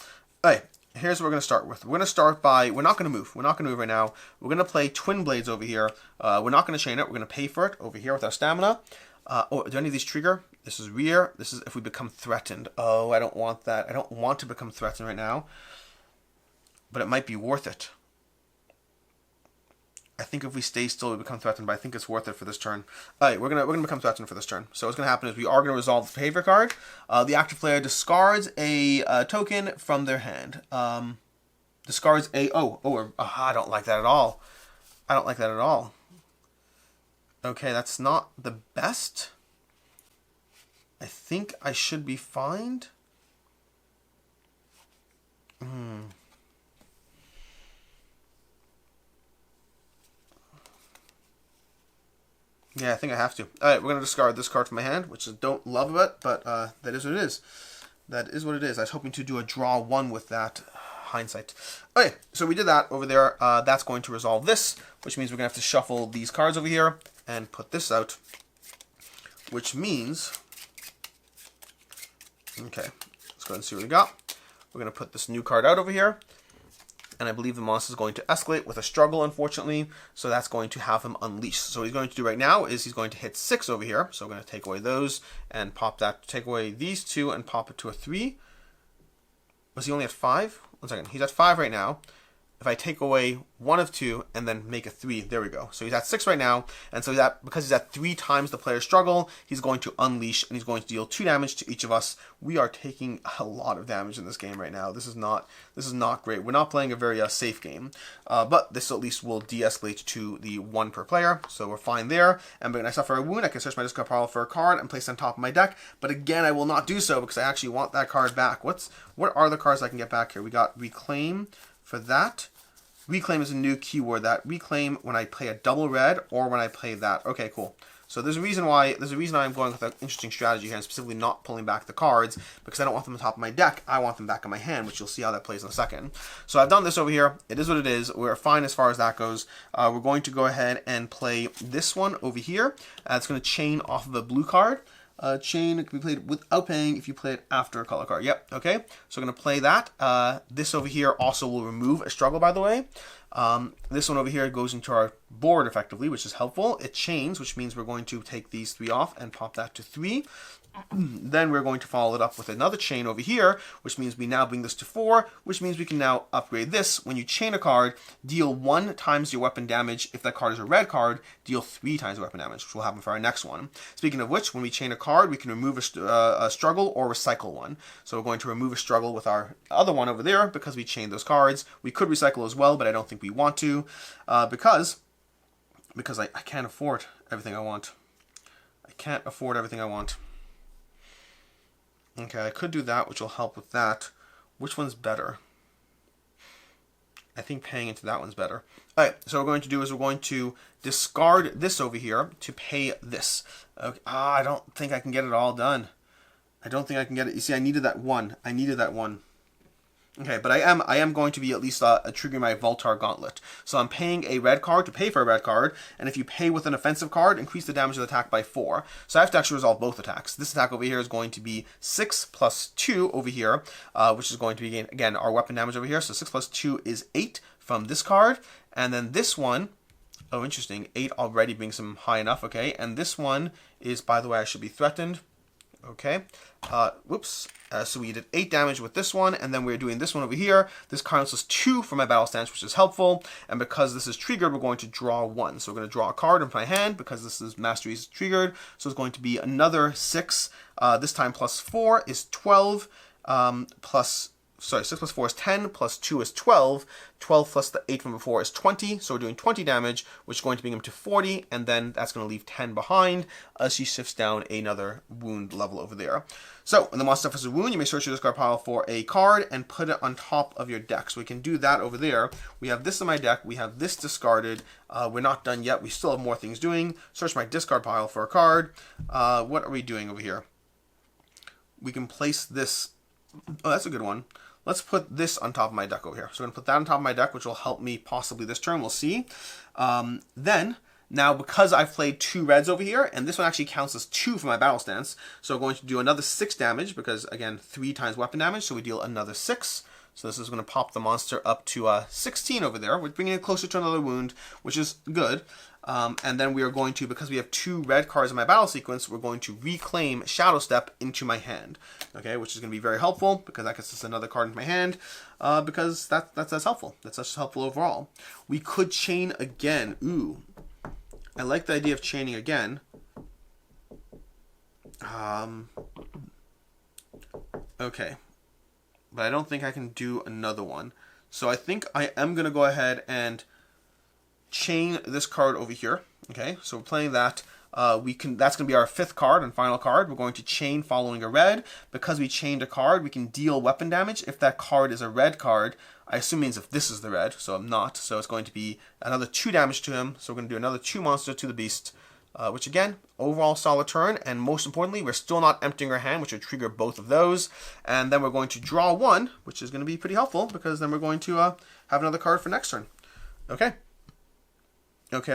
Okay, here's what we're going to start with. We're going to start by, we're not going to move. We're not going to move right now. We're going to play Twin Blades over here. We're not going to chain it. We're going to pay for it over here with our stamina. Do any of these trigger? This is rear. This is if we become threatened. Oh, I don't want that. I don't want to become threatened right now. But it might be worth it. I think if we stay still, we become threatened, but I think it's worth it for this turn. Alright, we're gonna become threatened for this turn. So what's gonna happen is we are gonna resolve the behavior card. The active player discards a token from their hand. Discards a I don't like that at all. I don't like that at all. Okay, that's not the best. I think I should be fine. Yeah, I think I have to. Alright, we're going to discard this card from my hand, which I don't love it, but that is what it is. That is what it is. I was hoping to do a draw one with that. Hindsight. Okay, so we did that over there. That's going to resolve this, which means we're going to have to shuffle these cards over here and put this out. Which means... Okay, let's go ahead and see what we got. We're going to put this new card out over here. And I believe the monster is going to escalate with a struggle, unfortunately. So that's going to have him unleashed. So what he's going to do right now is he's going to hit 6 over here. So we're going to take away those and pop that. Take away these two and pop it to a 3. Was he only at 5? 1 second. He's at 5 right now. If I take away 1 of 2 and then make a 3, there we go. So he's at 6 right now, and so because he's at 3 times the player's struggle, he's going to unleash, and he's going to deal 2 damage to each of us. We are taking a lot of damage in this game right now. This is not great. We're not playing a very safe game, but this at least will de-escalate to the 1 per player, so we're fine there. And when I suffer a wound, I can search my discard pile for a card and place it on top of my deck, but again, I will not do so because I actually want that card back. What are the cards I can get back here? We got Reclaim. For that, reclaim is a new keyword. That reclaim when I play a double red or when I play that. Okay, cool. So there's a reason why I'm going with an interesting strategy here, and specifically not pulling back the cards because I don't want them on top of my deck. I want them back in my hand, which you'll see how that plays in a second. So I've done this over here. It is what it is. We're fine as far as that goes. We're going to go ahead and play this one over here. It's going to chain off of a blue card. Chain can be played without paying if you play it after a color card. Yep, okay. So I'm going to play that. This over here also will remove a struggle, by the way. This one over here goes into our board effectively, which is helpful. It chains, which means we're going to take these 3 off and pop that to 3. Then we're going to follow it up with another chain over here, which means we now bring this to 4, which means we can now upgrade this. When you chain a card, deal 1 times your weapon damage. If that card is a red card, deal 3 times the weapon damage, which will happen for our next one. Speaking of which, when we chain a card, we can remove a struggle or recycle one. So we're going to remove a struggle with our other one over there because we chained those cards. We could recycle as well, but I don't think we want to because I can't afford everything I want. I can't afford everything I want. Okay, I could do that, which will help with that. Which one's better? I think paying into that one's better. All right, so what we're going to do is we're going to discard this over here to pay this. Okay. I don't think I can get it all done. I don't think I can get it. You see, I needed that one. I needed that one. Okay, but I am going to be at least triggering my Voltar Gauntlet. So I'm paying a red card to pay for a red card, and if you pay with an offensive card, increase the damage of the attack by 4. So I have to actually resolve both attacks. This attack over here is going to be 6 plus 2 over here, which is going to be, again, our weapon damage over here. So 6 plus 2 is 8 from this card, and then this one, oh, interesting, 8 already brings him high enough, okay, and this one is, by the way, I should be threatened. Okay, whoops. So we did 8 damage with this one, and then we're doing this one over here. This counts as 2 for my battle stance, which is helpful. And because this is triggered, we're going to draw 1. So we're going to draw a card into my hand because this is mastery is triggered. So it's going to be another 6. This time plus 4 is 12. 6 plus 4 is 10, plus 2 is 12. 12 plus the 8 from before is 20, so we're doing 20 damage, which is going to bring him to 40, and then that's going to leave 10 behind as she shifts down another wound level over there. So, when the monster suffers a wound, you may search your discard pile for a card and put it on top of your deck. So we can do that over there. We have this in my deck, we have this discarded, we're not done yet, we still have more things doing. Search my discard pile for a card. What are we doing over here? We can place this, oh, that's a good one. Let's put this on top of my deck over here. So I'm going to put that on top of my deck, which will help me possibly this turn. We'll see. Then, now because I've played 2 reds over here, and this one actually counts as 2 for my battle stance, so I'm going to do another 6 damage, because, again, 3 times weapon damage, so we deal another 6. So this is going to pop the monster up to 16 over there. We're bringing it closer to another wound, which is good. And then we are going to, because we have 2 red cards in my battle sequence, we're going to reclaim Shadow Step into my hand. Okay, which is going to be very helpful, because that gets us another card into my hand, because that's helpful. That's just helpful overall. We could chain again. Ooh. I like the idea of chaining again. Okay. But I don't think I can do another one. So I think I am going to go ahead and chain this card over here. Okay, so we're playing that. That's going to be our 5th card and final card. We're going to chain following a red. Because we chained a card, we can deal weapon damage. If that card is a red card, I assume means if this is the red, so I'm not. So it's going to be another 2 damage to him. So we're going to do another 2 monster to the beast. Which again, overall solid turn, and most importantly, we're still not emptying our hand, which would trigger both of those. And then we're going to draw 1, which is going to be pretty helpful, because then we're going to have another card for next turn. Okay. Okay,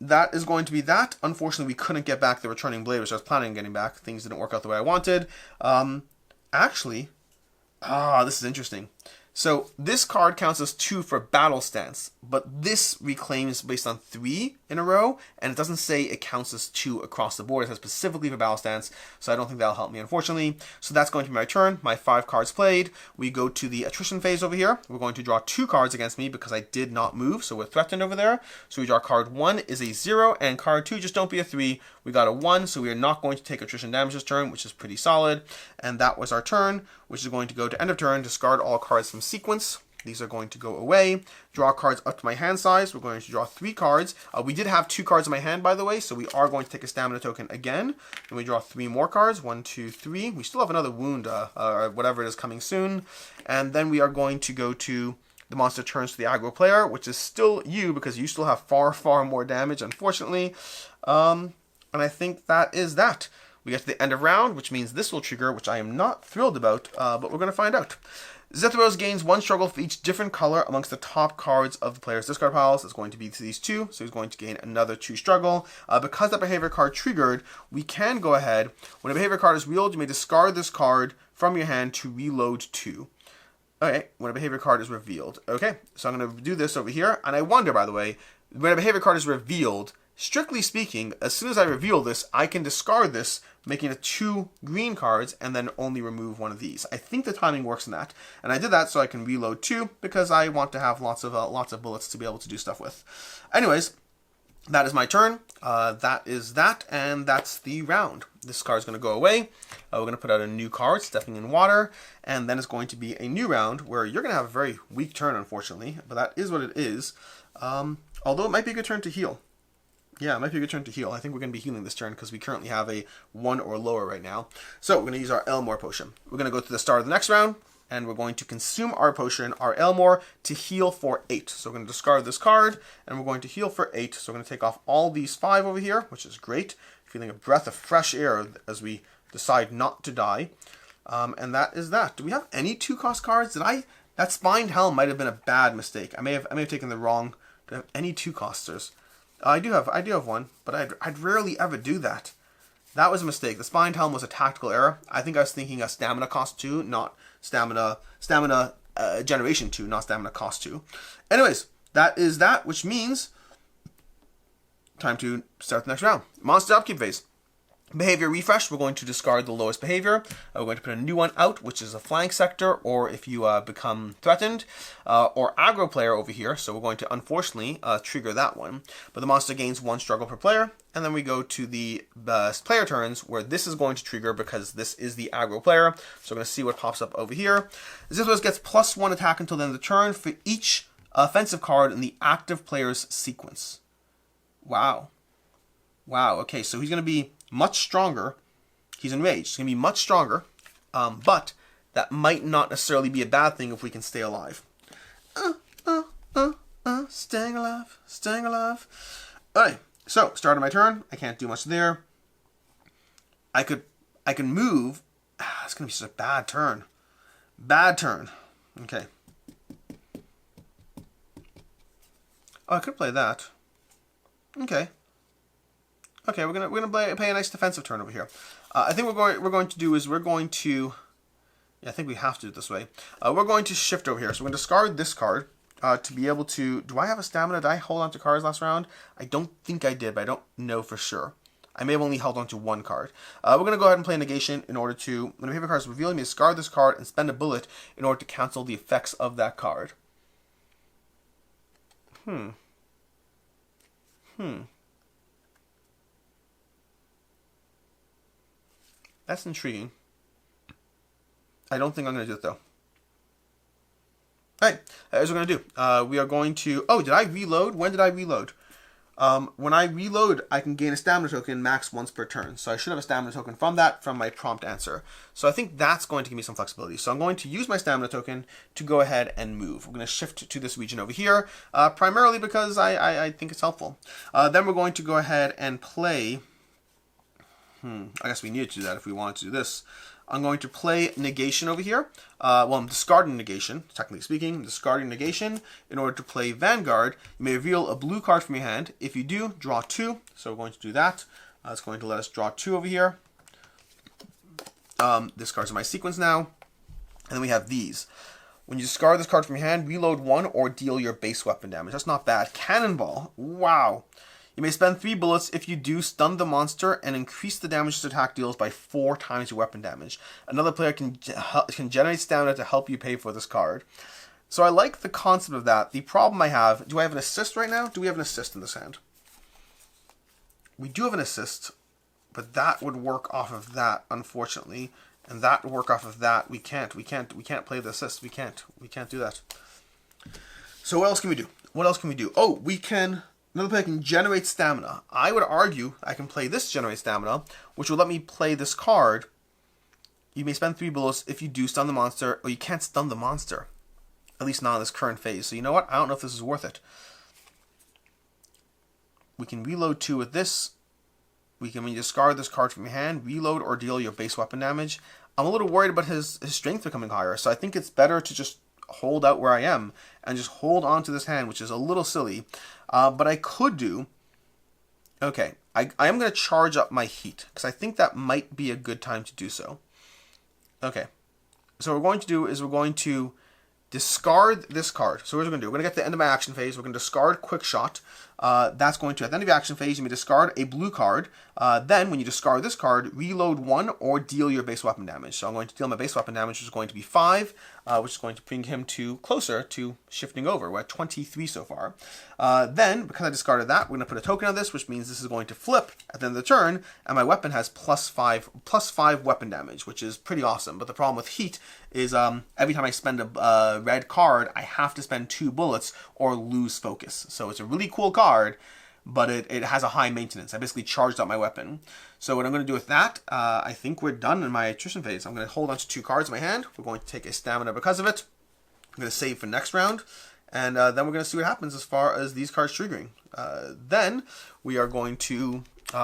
that is going to be that. Unfortunately, we couldn't get back the returning blade, which I was planning on getting back. Things didn't work out the way I wanted. Actually, this is interesting. So this card counts as 2 for battle stance, but this reclaims based on 3 in a row, and it doesn't say it counts as 2 across the board. It says specifically for battle stance, so I don't think that'll help me, unfortunately. So that's going to be my turn. My 5 cards played. We go to the attrition phase over here. We're going to draw 2 cards against me because I did not move, so we're threatened over there. So we draw card 1 is a 0, and card 2 just don't be a 3. We got a 1, so we are not going to take attrition damage this turn, which is pretty solid. And that was our turn, which is going to go to end of turn, discard all cards from sequence. These are going to go away. Draw cards up to my hand size. We're going to draw 3 cards. We did have 2 cards in my hand, by the way, so we are going to take a stamina token again. And we draw 3 more cards. 1, 2, 3. We still have another wound, or whatever it is, coming soon. And then we are going to go to the monster turns to the aggro player, which is still you, because you still have far, far more damage, unfortunately. And I think that is that. We get to the end of round, which means this will trigger, which I am not thrilled about, but we're going to find out. Xitheros gains 1 struggle for each different color amongst the top cards of the player's discard piles. It's going to be these 2, so he's going to gain another 2 struggle. Because that behavior card triggered, we can go ahead. When a behavior card is revealed, you may discard this card from your hand to reload 2. Okay, when a behavior card is revealed. Okay, so I'm going to do this over here. And I wonder, by the way, when a behavior card is revealed, strictly speaking, as soon as I reveal this, I can discard this, making it 2 green cards, and then only remove 1 of these. I think the timing works in that. And I did that so I can reload 2, because I want to have lots of bullets to be able to do stuff with. Anyways, that is my turn. That is that, and that's the round. This card is going to go away. We're going to put out a new card, Stepping in Water, and then it's going to be a new round where you're going to have a very weak turn, unfortunately, but that is what it is. Although it might be a good turn to heal. Yeah, it might be a good turn to heal. I think we're going to be healing this turn because we currently have a 1 or lower right now. So we're going to use our Elmore potion. We're going to go to the start of the next round, and we're going to consume our potion, our Elmore, to heal for 8. So we're going to discard this card, and we're going to heal for 8. So we're going to take off all these 5 over here, which is great. Feeling a breath of fresh air as we decide not to die. And that is that. Do we have any 2-cost cards? That Spined Helm might have been a bad mistake. I may have taken the wrong. Do I have any 2-costers? I do have one, but I'd rarely ever do that. That was a mistake. The Spined Helm was a tactical error. I think I was thinking a stamina cost 2, not stamina generation 2, not stamina cost 2. Anyways, that is that, which means time to start the next round. Monster upkeep phase. Behavior refresh, we're going to discard the lowest behavior. We're going to put a new one out, which is a flank sector, or if you become threatened, or aggro player over here. So we're going to, unfortunately, trigger that one. But the monster gains 1 struggle per player. And then we go to the player turns, where this is going to trigger because this is the aggro player. So we're going to see what pops up over here. Xitheros gets +1 attack until the end of the turn for each offensive card in the active player's sequence. Wow. Wow, okay, so he's going to be much stronger. He's enraged. He's going to be much stronger, but that might not necessarily be a bad thing if we can stay alive. Staying alive, staying alive. Alright, so, start of my turn. I can't do much there. I can move. It's going to be such a bad turn. Bad turn. Okay. Oh, I could play that. Okay. Okay, we're gonna play a nice defensive turn over here. I think we're going to do is we're going to. Yeah, I think we have to do it this way. We're going to shift over here. So we're going to discard this card to be able to. Do I have a stamina? Did I hold on to cards last round? I don't think I did, but I don't know for sure. I may have only held on to 1 card. We're going to go ahead and play negation in order to. When a behavior card is revealed, you may discard this card and spend a bullet in order to cancel the effects of that card. That's intriguing. I don't think I'm going to do it, though. Alright, here's what we're going to do. We are going to... Oh, did I reload? When did I reload? When I reload, I can gain a stamina token max once per turn. So I should have a stamina token from my prompt answer. So I think that's going to give me some flexibility. So I'm going to use my stamina token to go ahead and move. We're going to shift to this region over here, primarily because I think it's helpful. Then we're going to go ahead and play... I guess we need to do that if we want to do this. I'm going to play negation over here. Well, I'm discarding negation, technically speaking. I'm discarding negation in order to play Vanguard. You may reveal a blue card from your hand. If you do, draw 2. So we're going to do that. It's going to let us draw 2 over here. This card's in my sequence now. And then we have these. When you discard this card from your hand, reload 1 or deal your base weapon damage. That's not bad. Cannonball. Wow. You may spend 3 bullets. If you do, stun the monster and increase the damage this attack deals by 4 times your weapon damage. Another player can generate stamina to help you pay for this card. So I like the concept of that. The problem I have... Do I have an assist right now? Do we have an assist in this hand? We do have an assist, but that would work off of that, unfortunately. And that would work off of that. We can't play the assist. We can't do that. So what else can we do? What else can we do? Oh, we can... Another player can generate stamina. I would argue I can play this generate stamina, which will let me play this card. You may spend 3 bullets if you do stun the monster, or you can't stun the monster. At least not in this current phase. So you know what? I don't know if this is worth it. We can reload 2 with this. We can, when you discard this card from your hand, reload or deal your base weapon damage. I'm a little worried about his strength becoming higher. So I think it's better to just hold out where I am and just hold on to this hand, which is a little silly. But I could do... Okay, I am going to charge up my heat, because I think that might be a good time to do so. Okay, so what we're going to do is we're going to discard this card. So what we're going to do, we're going to get to the end of my action phase. We're going to discard Quick Shot. That's going to, at the end of your action phase, you may discard a blue card. Then, when you discard this card, reload 1 or deal your base weapon damage. So I'm going to deal my base weapon damage, which is going to be 5, which is going to bring him to closer to shifting over. We're at 23 so far. Then, because I discarded that, we're going to put a token on this, which means this is going to flip at the end of the turn, and my weapon has plus 5 weapon damage, which is pretty awesome. But the problem with heat is every time I spend a red card, I have to spend 2 bullets or lose focus. So it's a really cool card, but it has a high maintenance. I basically charged up my weapon. So what I'm going to do with that, I think we're done in my attrition phase. I'm going to hold on to 2 cards in my hand. We're going to take a stamina because of it. I'm going to save for next round. And then we're going to see what happens as far as these cards triggering. Then we are going to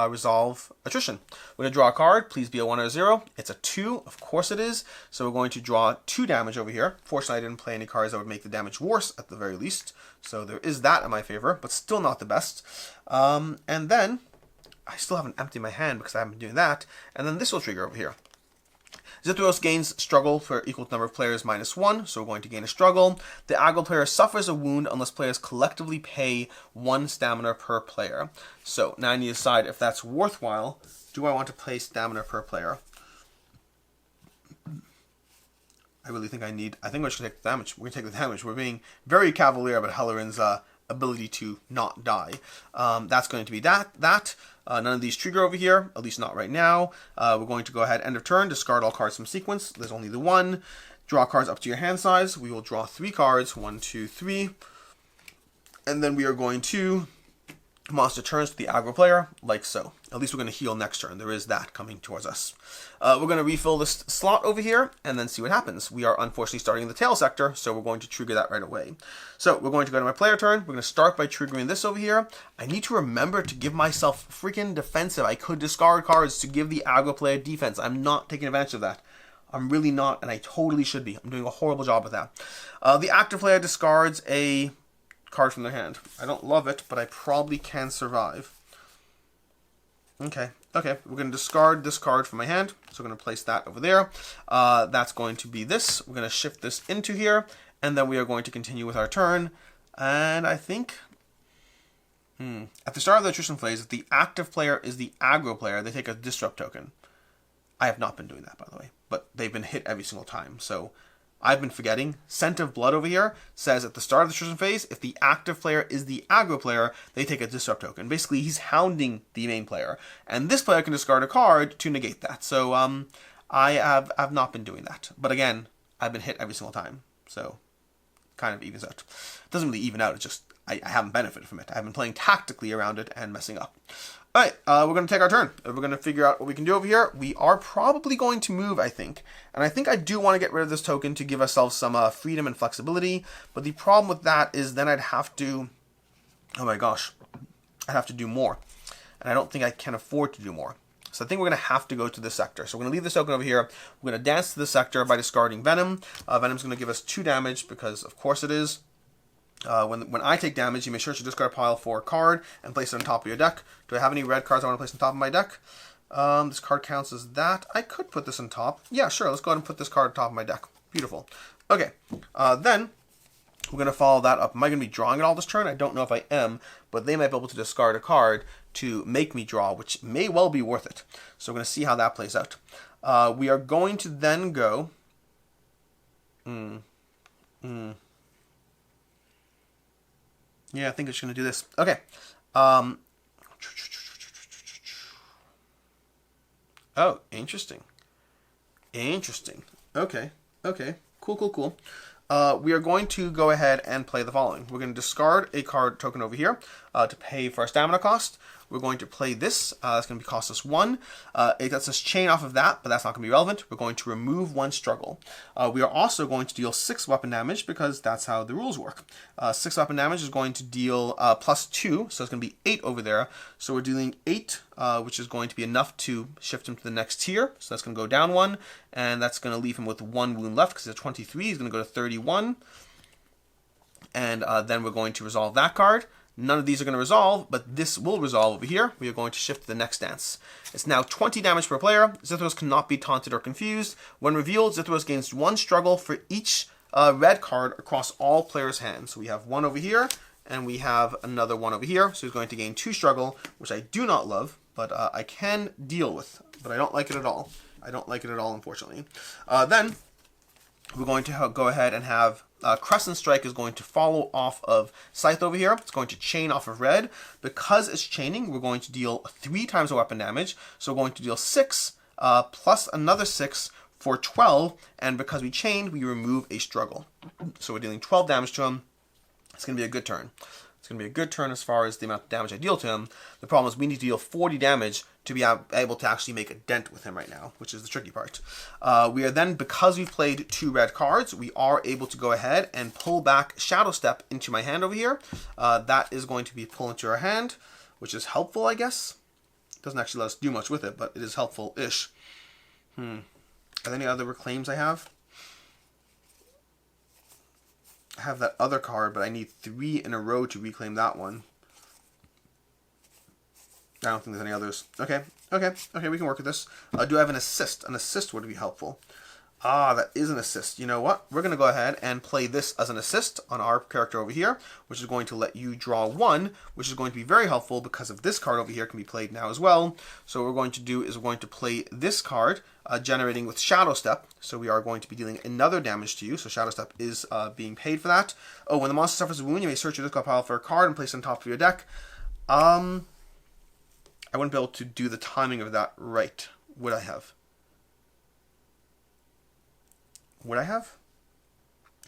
resolve attrition. We're going to draw a card. Please be a 1 or a 0. It's a 2. Of course it is. So we're going to draw 2 damage over here. Fortunately, I didn't play any cards that would make the damage worse at the very least. So there is that in my favor, but still not the best. And then I still haven't emptied my hand because I haven't been doing that. And then this will trigger over here. Xitheros gains struggle for equal number of players -1, so we're going to gain a struggle. The aggro player suffers a wound unless players collectively pay 1 stamina per player. So now I need to decide if that's worthwhile. Do I want to pay stamina per player? I really think I think we should take the damage. We're going to take the damage. We're being very cavalier about Hellerin's ability to not die. That's going to be that. None of these trigger over here, at least not right now. We're going to go ahead, end of turn, discard all cards from sequence. There's only the 1. Draw cards up to your hand size. We will draw 3 cards, 1, 2, 3. And then we are going to monster turns to the aggro player, like so. At least we're going to heal next turn. There is that coming towards us. We're going to refill this slot over here and then see what happens. We are unfortunately starting in the tail sector, so we're going to trigger that right away. So we're going to go to my player turn. We're going to start by triggering this over here. I need to remember to give myself freaking defensive. I could discard cards to give the aggro player defense. I'm not taking advantage of that. I'm really not, and I totally should be. I'm doing a horrible job with that. The active player discards a card from their hand. I don't love it, but I probably can survive. Okay, we're going to discard this card from my hand, so we're going to place that over there. That's going to be this. We're going to shift this into here, and then we are going to continue with our turn. And I think, at the start of the attrition phase, if the active player is the aggro player, they take a disrupt token. I have not been doing that, by the way, but they've been hit every single time, so I've been forgetting. Scent of Blood over here says at the start of the attrition phase, if the active player is the aggro player, they take a disrupt token. Basically, he's hounding the main player. And this player can discard a card to negate that. So I have not been doing that. But again, I've been hit every single time. So kind of evens out. It doesn't really even out. It's just I haven't benefited from it. I've been playing tactically around it and messing up. Alright, we're going to take our turn. We're going to figure out what we can do over here. We are probably going to move, I think. And I think I do want to get rid of this token to give ourselves some freedom and flexibility. But the problem with that is then I'd have to... Oh my gosh. I'd have to do more. And I don't think I can afford to do more. So I think we're going to have to go to this sector. So we're going to leave this token over here. We're going to dance to the sector by discarding Venom. Venom's going to give us 2 damage because, of course, it is. When I take damage, you may search your discard pile for a card and place it on top of your deck. Do I have any red cards I want to place on top of my deck? This card counts as that. I could put this on top. Yeah, sure. Let's go ahead and put this card on top of my deck. Beautiful. Okay. Then we're going to follow that up. Am I going to be drawing it all this turn? I don't know if I am, but they might be able to discard a card to make me draw, which may well be worth it. So we're going to see how that plays out. We are going to then go... Yeah, I think it's going to do this. Okay. Oh, interesting. Interesting. Okay. Cool. We are going to go ahead and play the following. We're going to discard a card token over here to pay for our stamina cost. we're going to play this. That's going to cost us 1. It lets us chain off of that, but that's not going to be relevant. We're going to remove 1 struggle. We are also going to deal 6 weapon damage because that's how the rules work. 6 weapon damage is going to deal plus 2, so it's going to be 8 over there. So we're dealing 8, which is going to be enough to shift him to the next tier. So that's going to go down 1, and that's going to leave him with 1 wound left because he's at 23. He's going to go to 31. And then we're going to resolve that card. None of these are going to resolve, but this will resolve over here. We are going to shift to the next dance. It's now 20 damage per player. Xitheros cannot be taunted or confused. When revealed, Xitheros gains 1 struggle for each red card across all players' hands. So we have 1 over here, and we have another 1 over here. So he's going to gain 2 struggle, which I do not love, but I can deal with. But I don't like it at all. I don't like it at all, unfortunately. Then we're going to go ahead and have Crescent Strike is going to follow off of Scythe over here. It's going to chain off of red. Because it's chaining, we're going to deal 3 times the weapon damage. So we're going to deal 6 plus another 6 for 12. And because we chained, we remove a struggle. So we're dealing 12 damage to him. It's going to be a good turn. It's going to be a good turn as far as the amount of damage I deal to him. The problem is we need to deal 40 damage to be able to actually make a dent with him right now, which is the tricky part. We are then, because we've played 2 red cards, we are able to go ahead and pull back Shadow Step into my hand over here. That is going to be pulled into our hand, which is helpful, I guess. It doesn't actually let us do much with it, but it is helpful-ish. Are there any other reclaims I have? I have that other card, but I need 3 in a row to reclaim that one. I don't think there's any others. Okay, we can work with this. Do I have an assist? An assist would be helpful. That is an assist. You know what? We're going to go ahead and play this as an assist on our character over here, which is going to let you draw 1, which is going to be very helpful because of this card over here can be played now as well. So what we're going to do is we're going to play this card, generating with Shadow Step. So we are going to be dealing another damage to you. So Shadow Step is being paid for that. Oh, when the monster suffers a wound, you may search your discard pile for a card and place it on top of your deck. I wouldn't be able to do the timing of that right. Would I have? Would I have?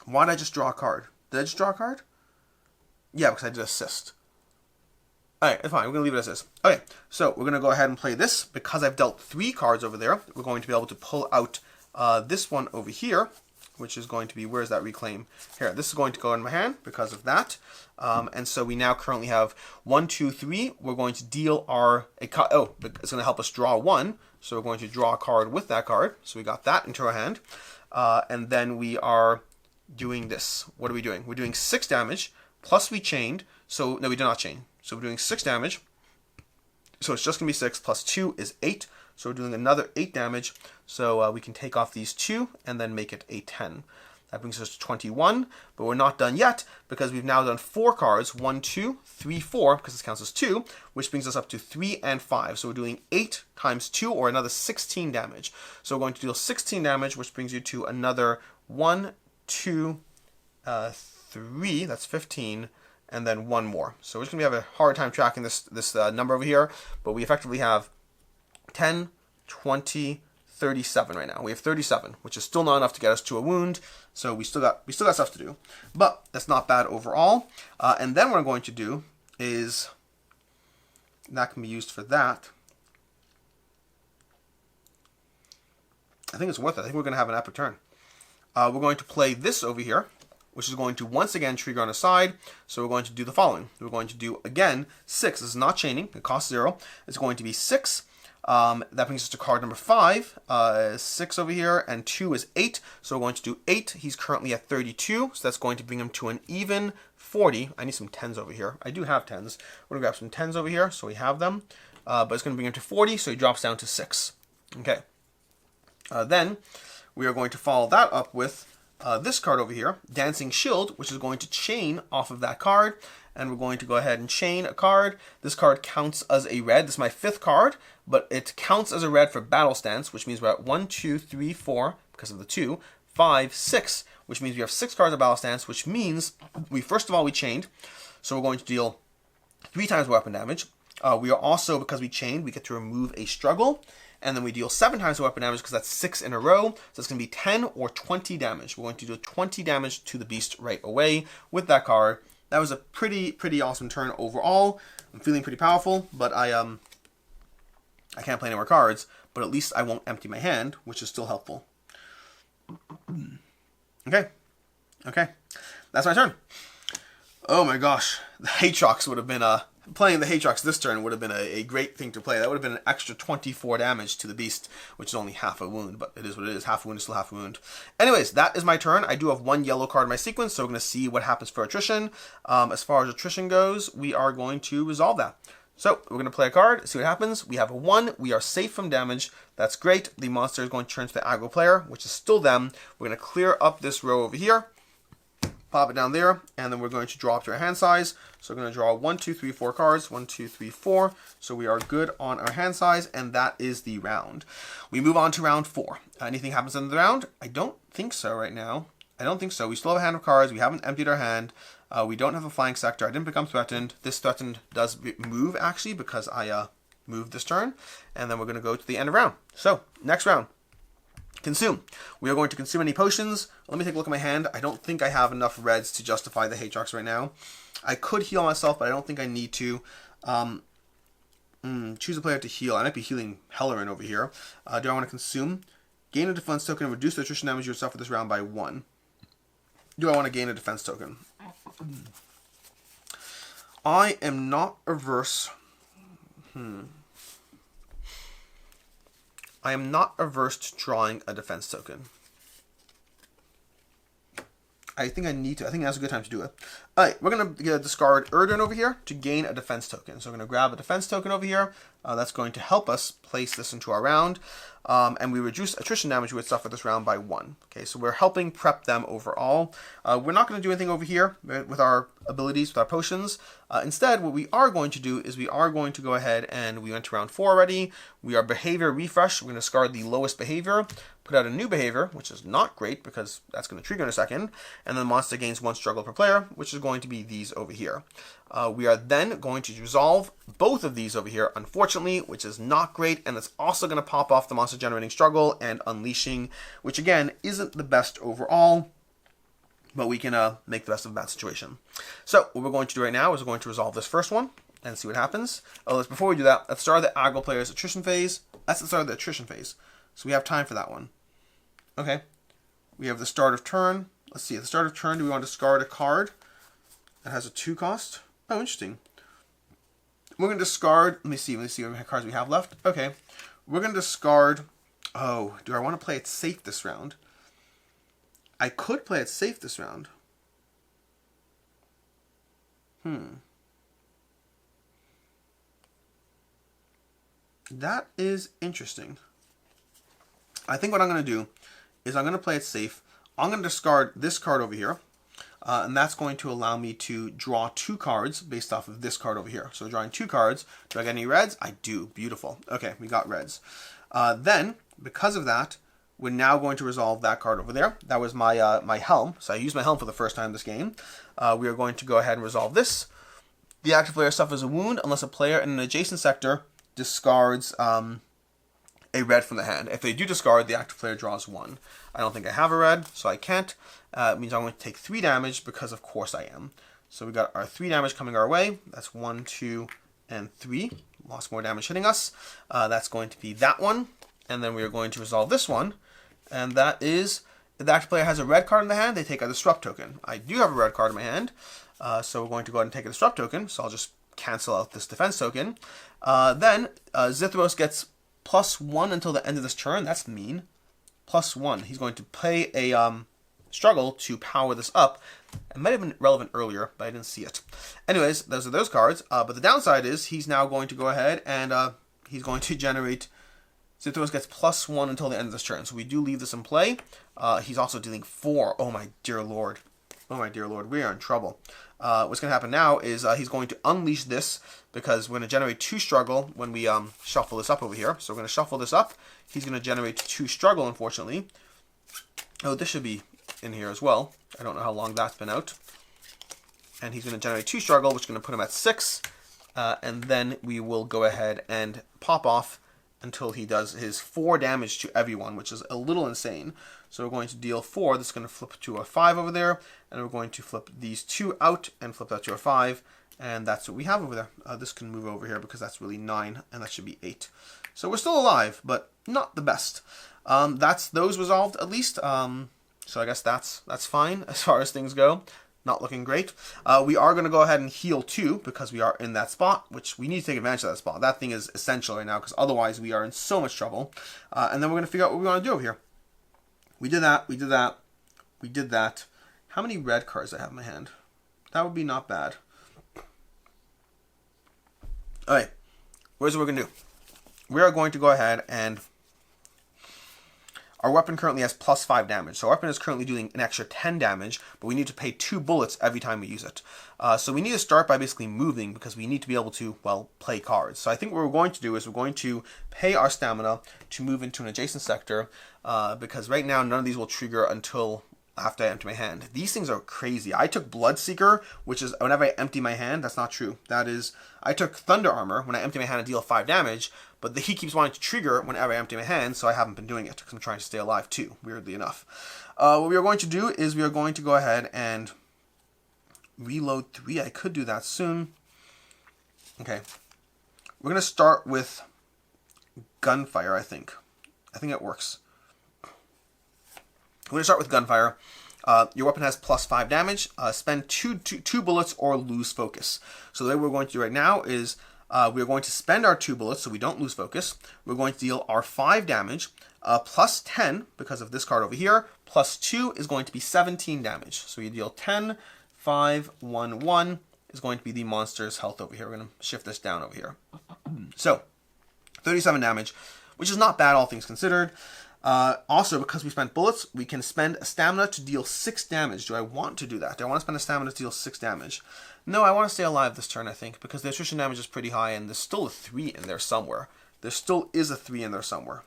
Why did I just draw a card? Did I just draw a card? Yeah, because I did assist. Alright, it's fine. We're going to leave it as this. Okay, so we're going to go ahead and play this. Because I've dealt 3 cards over there, we're going to be able to pull out this one over here, which is going to be, where's that reclaim? Here, this is going to go in my hand because of that. And so we now currently have 1, 2, 3. We're going to deal it's going to help us draw 1. So we're going to draw a card with that card. So we got that into our hand. And then we are doing this. What are we doing? We're doing 6 damage, plus we chained. So, no, we did not chain. So we're doing 6 damage. So it's just going to be 6, plus 2 is 8. So we're doing another 8 damage. So we can take off these 2 and then make it a 10. That brings us to 21, but we're not done yet because we've now done 4 cards, 1, 2, 3, 4, because this counts as 2, which brings us up to 3 and 5. So we're doing 8 times 2, or another 16 damage. So we're going to deal 16 damage, which brings you to another 1, 2, 3, that's 15, and then 1 more. So we're just going to have a hard time tracking this number over here, but we effectively have 10, 20, 37 right now. We have 37, which is still not enough to get us to a wound. So we still got stuff to do, but that's not bad overall. And then what I'm going to do is that can be used for that. I think it's worth it. I think we're going to have an epic turn. We're going to play this over here, which is going to once again trigger on a side. So we're going to do the following. We're going to do again 6. This is not chaining. It costs 0. It's going to be 6. That brings us to card number 5, 6 over here, and 2 is 8, so we're going to do 8. He's currently at 32, so that's going to bring him to an even 40. I need some 10s over here. I do have 10s. We're going to grab some 10s over here, so we have them, but it's going to bring him to 40, so he drops down to 6. Okay. Then we are going to follow that up with this card over here, Dancing Shield, which is going to chain off of that card. And we're going to go ahead and chain a card. This card counts as a red. This is my 5th card, but it counts as a red for battle stance, which means we're at 1, 2, 3, 4, because of the 2, 5, 6, which means we have 6 cards of battle stance, which means first of all, we chained. So we're going to deal 3 times weapon damage. We are also, because we chained, we get to remove a struggle. And then we deal 7 times the weapon damage because that's 6 in a row. So it's going to be 10 or 20 damage. We're going to do 20 damage to the beast right away with that card. that was a pretty awesome turn overall. I'm feeling pretty powerful, but I can't play any more cards, but at least I won't empty my hand, which is still helpful. Okay. That's my turn. Oh my gosh. The Xitheros would have been playing the Xitheros this turn would have been a great thing to play. That would have been an extra 24 damage to the beast, which is only half a wound, but it is what it is. Half a wound is still half a wound. Anyways, that is my turn. I do have one yellow card in my sequence, so we're going to see what happens for attrition. As far as attrition goes, we are going to resolve that. So we're going to play a card, see what happens. We have a 1. We are safe from damage. That's great. The monster is going to turn to the aggro player, which is still them. We're going to clear up this row over here. Pop it down there, and then we're going to draw up to our hand size. So we're going to draw 1, 2, 3, 4 cards. 1, 2, 3, 4. So we are good on our hand size, and that is the round. We move on to round 4. Anything happens in the round? I don't think so right now. I don't think so. We still have a hand of cards. We haven't emptied our hand. We don't have a flying sector. I didn't become threatened. This threatened does move, actually, because I moved this turn. And then we're going to go to the end of round. So, next round. Consume. We are going to consume any potions. Let me take a look at my hand. I don't think I have enough reds to justify the Xitheros right now. I could heal myself, but I don't think I need to. Choose a player to heal. I might be healing Hellerin over here. Do I want to consume? Gain a defense token and reduce the attrition damage you suffer this round by 1. Do I want to gain a defense token? I am not averse. I am not averse to drawing a defense token. I think I need to. I think that's a good time to do it. Alright, we're going to discard Erdern over here to gain a defense token. So we're going to grab a defense token over here. That's going to help us place this into our round. And we reduce attrition damage we would suffer this round by 1. Okay, so we're helping prep them overall. We're not going to do anything over here with our abilities, with our potions. Instead, what we are going to do is we are going to go ahead and we went to round 4 already. We are behavior refresh. We're going to discard the lowest behavior, put out a new behavior, which is not great because that's going to trigger in a second. And then the monster gains 1 struggle per player, which is going to be these over here. We are then going to resolve both of these over here, unfortunately, which is not great, and it's also going to pop off the monster generating struggle and unleashing, which again isn't the best overall, but we can make the best of that situation. So what we're going to do right now is we're going to resolve this first one and see what happens. Before we do that, let's start the aggro player's attrition phase. That's the start of the attrition phase, so we have time for that one. Okay, we have the start of turn. Let's see, at the start of turn, do we want to discard a card that has a 2 cost? Oh, interesting. We're going to discard, let me see what cards we have left. Okay, we're going to discard, oh, do I want to play it safe this round? I could play it safe this round. That is interesting. I think what I'm going to do is I'm going to play it safe. I'm going to discard this card over here. And that's going to allow me to draw 2 cards based off of this card over here. So drawing 2 cards. Do I get any reds? I do. Beautiful. Okay, we got reds. Then, because of that, we're now going to resolve that card over there. That was my my helm. So I used my helm for the first time this game. We are going to go ahead and resolve this. The active player suffers a wound unless a player in an adjacent sector discards a red from the hand. If they do discard, the active player draws 1. I don't think I have a red, so I can't. It means I'm going to take 3 damage because of course I am. So we got our 3 damage coming our way. That's 1, 2, and 3. Lost more damage hitting us. That's going to be that one. And then we are going to resolve this one. And that is, if the active player has a red card in the hand, they take a disrupt token. I do have a red card in my hand. So we're going to go ahead and take a disrupt token. So I'll just cancel out this defense token. Then Xitheros gets +1 until the end of this turn. That's mean. +1. He's going to pay a struggle to power this up. It might have been relevant earlier, but I didn't see it. Anyways, those are those cards. But the downside is he's now going to go ahead and he's going to generate. Xitheros gets +1 until the end of this turn. So we do leave this in play. He's also dealing 4. Oh my dear lord. Oh my dear lord. We are in trouble. What's going to happen now is he's going to unleash this because we're going to generate 2 struggle when we shuffle this up over here. So we're going to shuffle this up. He's going to generate 2 struggle, unfortunately. Oh, this should be in here as well. I don't know how long that's been out. And he's going to generate 2 struggle, which is going to put him at 6. And then we will go ahead and pop off until he does his 4 damage to everyone, which is a little insane. So we're going to deal 4. This is going to flip to a 5 over there. And we're going to flip these 2 out and flip that to a 5. And that's what we have over there. This can move over here because that's really 9. And that should be 8. So we're still alive, but not the best. That's those resolved at least. So I guess that's fine as far as things go. Not looking great. We are going to go ahead and heal 2 because we are in that spot, which we need to take advantage of that spot. That thing is essential right now because otherwise we are in so much trouble. And then we're going to figure out what we want to do over here. We did that. We did that. We did that. How many red cards do I have in my hand? That would be not bad. All right. Here's what we're going to do. We are going to go ahead and... Our weapon currently has plus 5 damage. So our weapon is currently doing an extra 10 damage, but we need to pay 2 bullets every time we use it. So we need to start by basically moving because we need to be able to, well, play cards. So I think what we're going to do is we're going to pay our stamina to move into an adjacent sector because right now none of these will trigger until after I empty my hand. These things are crazy. I took Bloodseeker, which is whenever I empty my hand. That's not true. That is, I took Thunder Armor when I empty my hand and deal 5 damage, but he keeps wanting to trigger whenever I empty my hand, so I haven't been doing it because I'm trying to stay alive too, weirdly enough. What we are going to do is we are going to go ahead and reload 3. I could do that soon. Okay. We're going to start with Gunfire, I think. I think it works. We're going to start with Gunfire. Your weapon has plus 5 damage. Spend two bullets or lose focus. So the way we're going to do right now is we're going to spend our 2 bullets so we don't lose focus. We're going to deal our 5 damage plus 10 because of this card over here. Plus 2 is going to be 17 damage. So you deal 10, 5, 1, 1 is going to be the monster's health over here. We're going to shift this down over here. So 37 damage, which is not bad all things considered. Also, because we spent bullets, we can spend a stamina to deal 6 damage. Do I want to do that? Do I want to spend a stamina to deal 6 damage? No, I want to stay alive this turn, I think, because the attrition damage is pretty high, and there's still a 3 in there somewhere. There still is a 3 in there somewhere.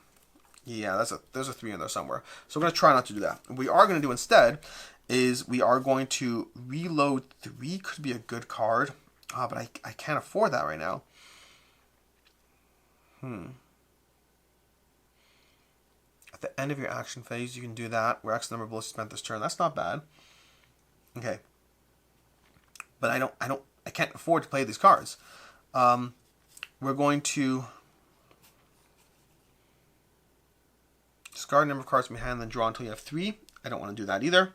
Yeah, there's a 3 in there somewhere. So we're going to try not to do that. What we are going to do instead is we are going to reload 3. Could be a good card, but I can't afford that right now. At the end of your action phase, you can do that. Where X number of bullets spent this turn. That's not bad. Okay. But I can't afford to play these cards. We're going to discard a number of cards from your hand, then draw until you have 3. I don't want to do that either.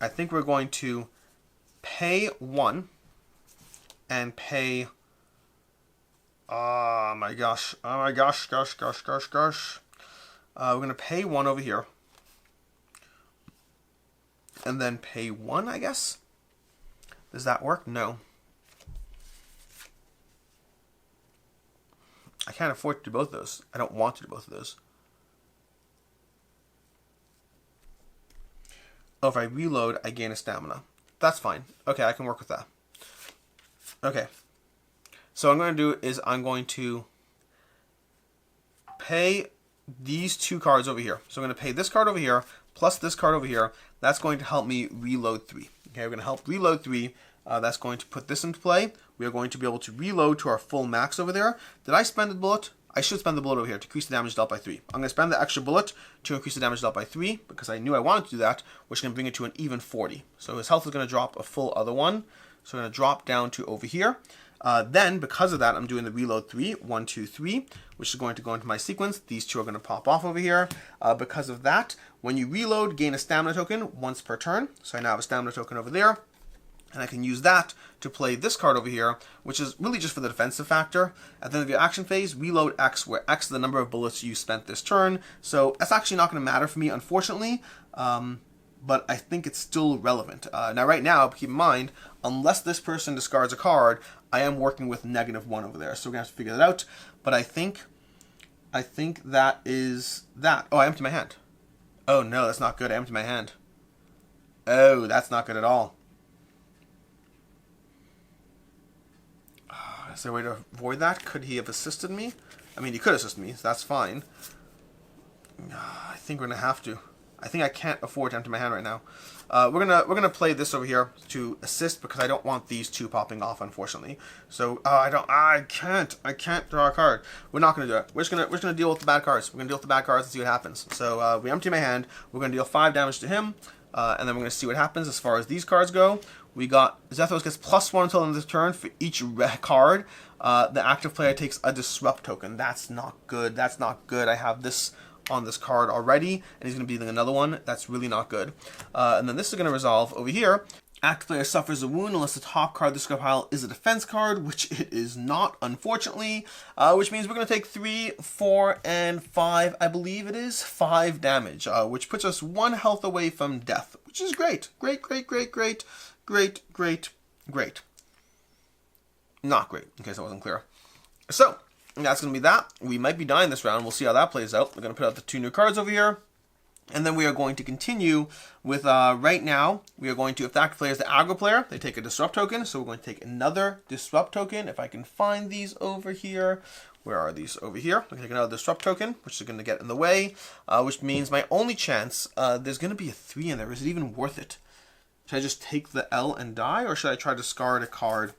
I think we're going to pay 1 and pay... Oh my gosh. Oh my gosh. We're going to pay 1 over here. And then pay 1, I guess? Does that work? No. I can't afford to do both of those. I don't want to do both of those. Oh, if I reload, I gain a stamina. That's fine. Okay, I can work with that. Okay. So what I'm going to do is I'm going to pay these 2 cards over here. So I'm going to pay this card over here plus this card over here. That's going to help me reload 3. Okay, we're going to help reload 3. That's going to put this into play. We are going to be able to reload to our full max over there. Did I spend the bullet? I should spend the bullet over here to increase the damage dealt by 3. I'm going to spend the extra bullet to increase the damage dealt by 3 because I knew I wanted to do that, which is going to bring it to an even 40. So his health is going to drop a full other 1. So I'm going to drop down to over here. Then, because of that, I'm doing the reload 3, 1, 2, 3, which is going to go into my sequence. These 2 are going to pop off over here. Because of that, when you reload, gain a stamina token once per turn. So I now have a stamina token over there. And I can use that to play this card over here, which is really just for the defensive factor. At the end of your action phase, reload X, where X is the number of bullets you spent this turn. So that's actually not going to matter for me, unfortunately. But I think it's still relevant. Now, right now, keep in mind, unless this person discards a card, I am working with -1 over there. So we're going to have to figure that out. But I think that is that. Oh, I empty my hand. Oh, no, that's not good. I empty my hand. Oh, that's not good at all. Is there a way to avoid that? Could he have assisted me? I mean, he could assist me, so that's fine. I think we're going to have to. I think I can't afford to empty my hand right now. We're gonna play this over here to assist because I don't want these two popping off, unfortunately. So I can't draw a card. We're not gonna do it. We're just gonna deal with the bad cards. We're gonna deal with the bad cards and see what happens. So we empty my hand. We're gonna deal 5 damage to him, and then we're gonna see what happens as far as these cards go. We got Xitheros gets +1 until the end of the turn for each red card. The active player takes a disrupt token. That's not good. That's not good. I have this on this card already, and he's going to be dealing another one. That's really not good. And then this is going to resolve over here. Active player suffers a wound unless the top card of the discard pile is a defense card, which it is not, unfortunately. Which means we're going to take 3, 4, and 5, I believe it is, 5 damage, which puts us 1 health away from death, which is great. Great. Not great, in case I wasn't clear. So, that's going to be that. We might be dying this round. We'll see how that plays out. We're going to put out the 2 new cards over here. And then we are going to continue with, right now, we are going to, if the active player is the aggro player, they take a disrupt token. So we're going to take another disrupt token. If I can find these over here. Where are these? Over here. We're going to take another disrupt token, which is going to get in the way. Which means my only chance, there's going to be a 3 in there. Is it even worth it? Should I just take the L and die? Or should I try to discard a card?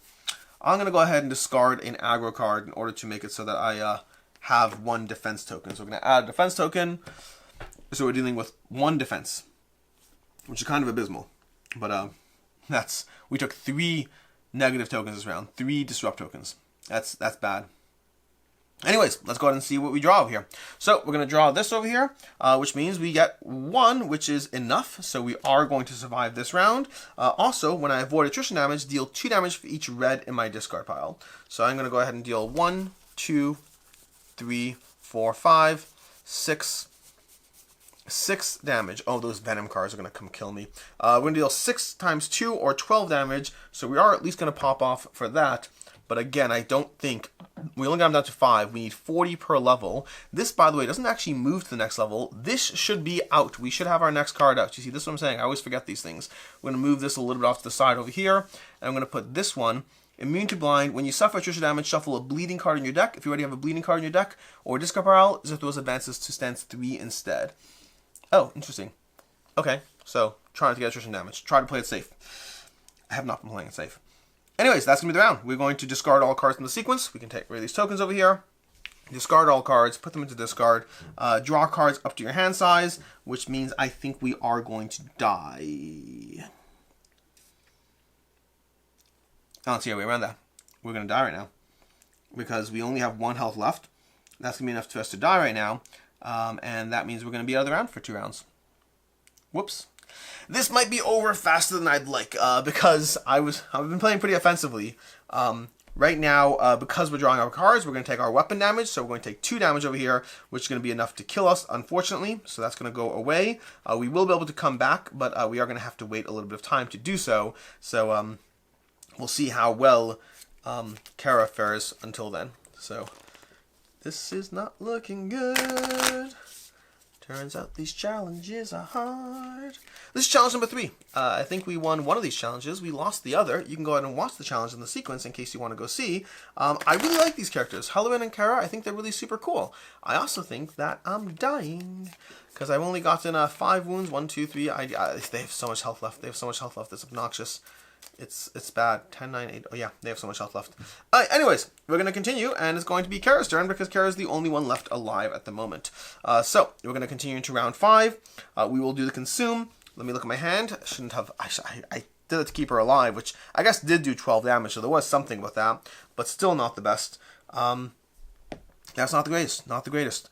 I'm going to go ahead and discard an aggro card in order to make it so that I have 1 defense token. So we're going to add a defense token. So we're dealing with 1 defense, which is kind of abysmal. But we took 3 negative tokens this round. 3 disrupt tokens. That's bad. Anyways, let's go ahead and see what we draw over here. So we're going to draw this over here, which means we get 1, which is enough. So we are going to survive this round. Also, when I avoid attrition damage, deal 2 damage for each red in my discard pile. So I'm going to go ahead and deal 1, 2, 3, 4, 5, 6 damage. Oh, those venom cards are going to come kill me. We're going to deal 6 times 2 or 12 damage. So we are at least going to pop off for that. But again, I don't think... We only got him down to 5. We need 40 per level. This, by the way, doesn't actually move to the next level. This should be out. We should have our next card out. You see, this is what I'm saying. I always forget these things. We're going to move this a little bit off to the side over here. And I'm going to put this one. Immune to blind. When you suffer attrition damage, shuffle a bleeding card in your deck. If you already have a bleeding card in your deck or discard pile, Xitheros advances to stance 3 instead. Oh, interesting. Okay, so try not to get attrition damage. Try to play it safe. I have not been playing it safe. Anyways, that's going to be the round. We're going to discard all cards in the sequence. We can take rid of these tokens over here. Discard all cards, put them into discard. Draw cards up to your hand size, which means I think we are going to die. I don't see a way around that. We're going to die right now. Because we only have 1 health left. That's going to be enough for us to die right now. And that means we're going to be out of the round for 2 rounds. Whoops. This might be over faster than I'd like, because I've been playing pretty offensively. Right now, because we're drawing our cards, we're going to take our weapon damage, so we're going to take 2 damage over here, which is going to be enough to kill us, unfortunately, so that's going to go away. We will be able to come back, but we are going to have to wait a little bit of time to do so, so we'll see how well Kara fares until then. So, this is not looking good. Turns out these challenges are hard. This is challenge number 3. I think we won one of these challenges. We lost the other. You can go ahead and watch the challenge in the sequence in case you want to go see. I really like these characters. Halloween and Kara, I think they're really super cool. I also think that I'm dying because I've only gotten 5 wounds. 1, 2, 3. They have so much health left. They have so much health left. It's obnoxious. It's bad. 10, 9, 8. Oh yeah, they have so much health left. Anyways, we're going to continue, and it's going to be Kara's turn because Kara's the only one left alive at the moment. So, we're going to continue into round 5. We will do the consume. Let me look at my hand. I shouldn't have... I did it to keep her alive, which I guess did do 12 damage, so there was something with that, but still not the best. That's not the greatest. Not the greatest.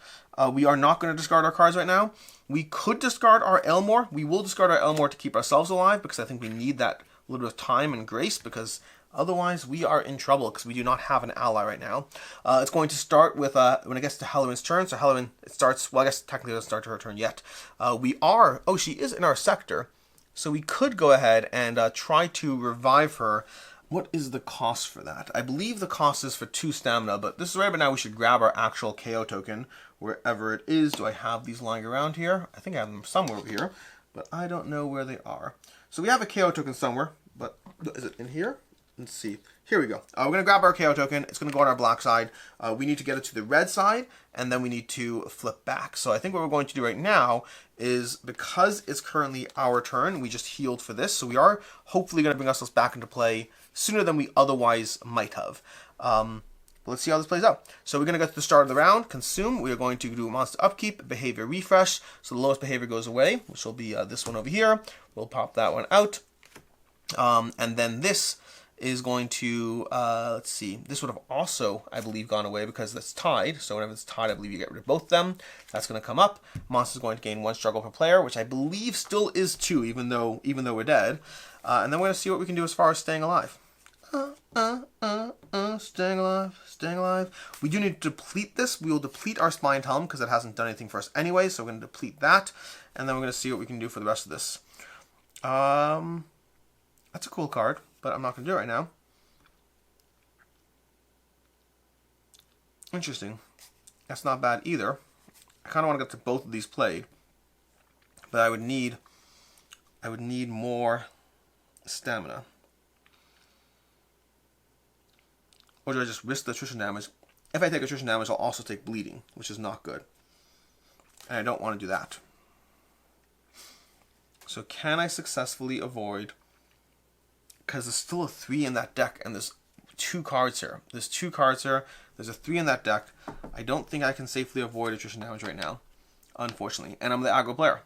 We are not going to discard our cards right now. We could discard our Elmore. We will discard our Elmore to keep ourselves alive because I think we need that a little bit of time and grace because otherwise we are in trouble because we do not have an ally right now. It's going to start with, when it gets to Halloween's turn, so Halloween, it starts, well I guess technically it doesn't start to her turn yet. She is in our sector, so we could go ahead and try to revive her. What is the cost for that? I believe the cost is for 2 stamina, but this is right about now we should grab our actual KO token wherever it is. Do I have these lying around here? I think I have them somewhere over here, but I don't know where they are. So we have a KO token somewhere, but is it in here? let's see. Here we go. We're going to grab our KO token. It's going to go on our black side. We need to get it to the red side, and then we need to flip back. So I think what we're going to do right now is, because it's currently our turn, we just healed for this. So we are hopefully going to bring ourselves back into play sooner than we otherwise might have. Let's see how this plays out. So we're going to go to the start of the round, consume. We are going to do monster upkeep, behavior refresh. So the lowest behavior goes away, which will be this one over here. We'll pop that one out. And then this is going to, let's see, this would have also, I believe, gone away because that's tied. So whenever it's tied, I believe you get rid of both of them. That's going to come up. Monster is going to gain 1 struggle per player, which I believe still is 2, even though we're dead. And then we're going to see what we can do as far as staying alive. Staying alive, staying alive. We do need to deplete this. We will deplete our Spined Helm because it hasn't done anything for us anyway. So we're going to deplete that. And then we're going to see what we can do for the rest of this. That's a cool card, but I'm not going to do it right now. Interesting. That's not bad either. I kind of want to get to both of these played, but I would need more stamina. Or do I just risk the attrition damage? If I take attrition damage, I'll also take bleeding, which is not good. And I don't want to do that. So can I successfully avoid... Because there's still a 3 in that deck, and there's 2 cards here. There's 2 cards here. There's a 3 in that deck. I don't think I can safely avoid attrition damage right now, unfortunately. And I'm the aggro player.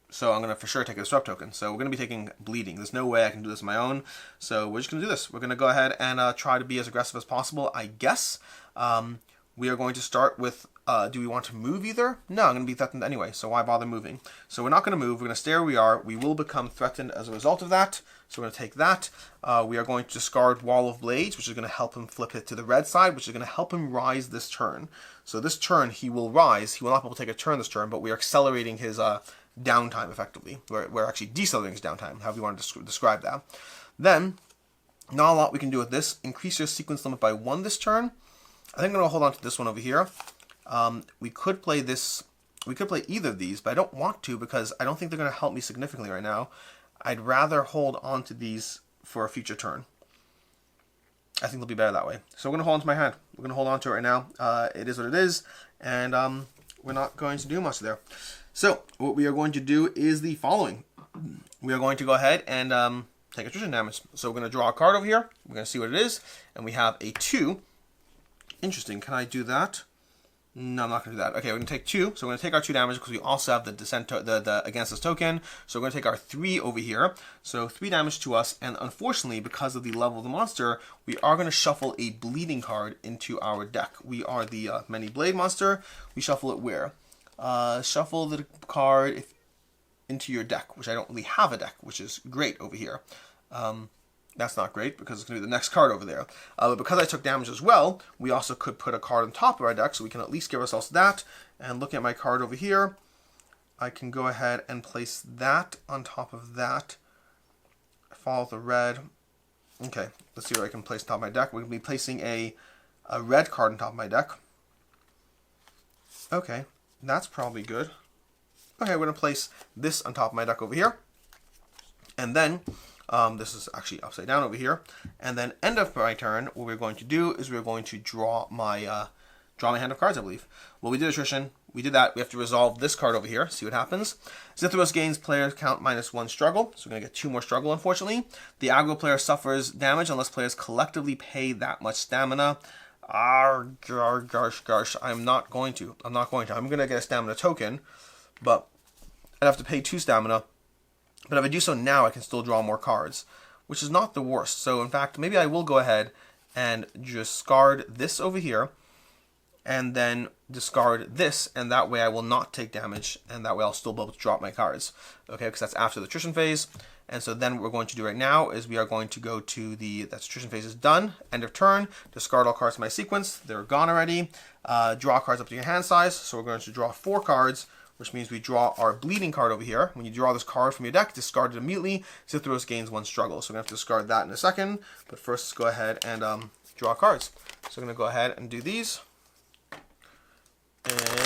So I'm going to for sure take a disrupt token. So we're going to be taking bleeding. There's no way I can do this on my own. So we're just going to do this. We're going to go ahead and try to be as aggressive as possible, I guess. We are going to start with, do we want to move either? No, I'm going to be threatened anyway, so why bother moving? So we're not going to move. We're going to stay where we are. We will become threatened as a result of that. So we're going to take that. We are going to discard Wall of Blades, which is going to help him flip it to the red side, which is going to help him rise this turn. So this turn, he will rise. He will not be able to take a turn this turn, but we are accelerating his downtime, effectively. We're actually decelerating his downtime, however you want to describe that. Then, not a lot we can do with this. Increase your sequence limit by 1 this turn. I think I'm going to hold on to this one over here. We could play this. We could play either of these, but I don't want to because I don't think they're going to help me significantly right now. I'd rather hold on to these for a future turn. I think they'll be better that way. So we're going to hold on to my hand. We're going to hold on to it right now. It is what it is, and we're not going to do much there. So what we are going to do is the following. We are going to go ahead and take attrition damage. So we're going to draw a card over here. We're going to see what it is, and we have a 2. Interesting. Can I do that? No, I'm not going to do that. Okay, we're going to take 2. So we're going to take our 2 damage because we also have the descent the against us token. So we're going to take our 3 over here. So 3 damage to us. And unfortunately, because of the level of the monster, we are going to shuffle a bleeding card into our deck. We are the Many Blade monster. We shuffle it where? Shuffle the card into your deck, which I don't really have a deck, which is great over here. That's not great because it's going to be the next card over there. But because I took damage as well, we also could put a card on top of our deck, so we can at least give ourselves that. And looking at my card over here, I can go ahead and place that on top of that. Follow the red. Okay, let's see what I can place on top of my deck. We're going to be placing a red card on top of my deck. Okay, that's probably good. Okay, we're going to place this on top of my deck over here. And then... this is actually upside down over here. And then end of my turn, what we're going to do is we're going to draw my hand of cards, I believe. Well, we did attrition. We did that. We have to resolve this card over here. See what happens. Xitheros gains player count -1 struggle. So we're going to get 2 more struggle, unfortunately. The aggro player suffers damage unless players collectively pay that much stamina. Gosh. I'm not going to. I'm going to get a stamina token. But I'd have to pay 2 stamina. But if I do so now, I can still draw more cards, which is not the worst. So, in fact, maybe I will go ahead and discard this over here, and then discard this, and that way I will not take damage, and that way I'll still be able to drop my cards. Okay, because that's after the attrition phase. And so then what we're going to do right now is we are going to go to that's attrition phase is done, end of turn, discard all cards in my sequence. They're gone already. Draw cards up to your hand size. So we're going to draw 4 cards, which means we draw our bleeding card over here. When you draw this card from your deck, discard it immediately. Xitheros gains 1 struggle. So we're going to have to discard that in a second. But first, let's go ahead and draw cards. So I'm going to go ahead and do these.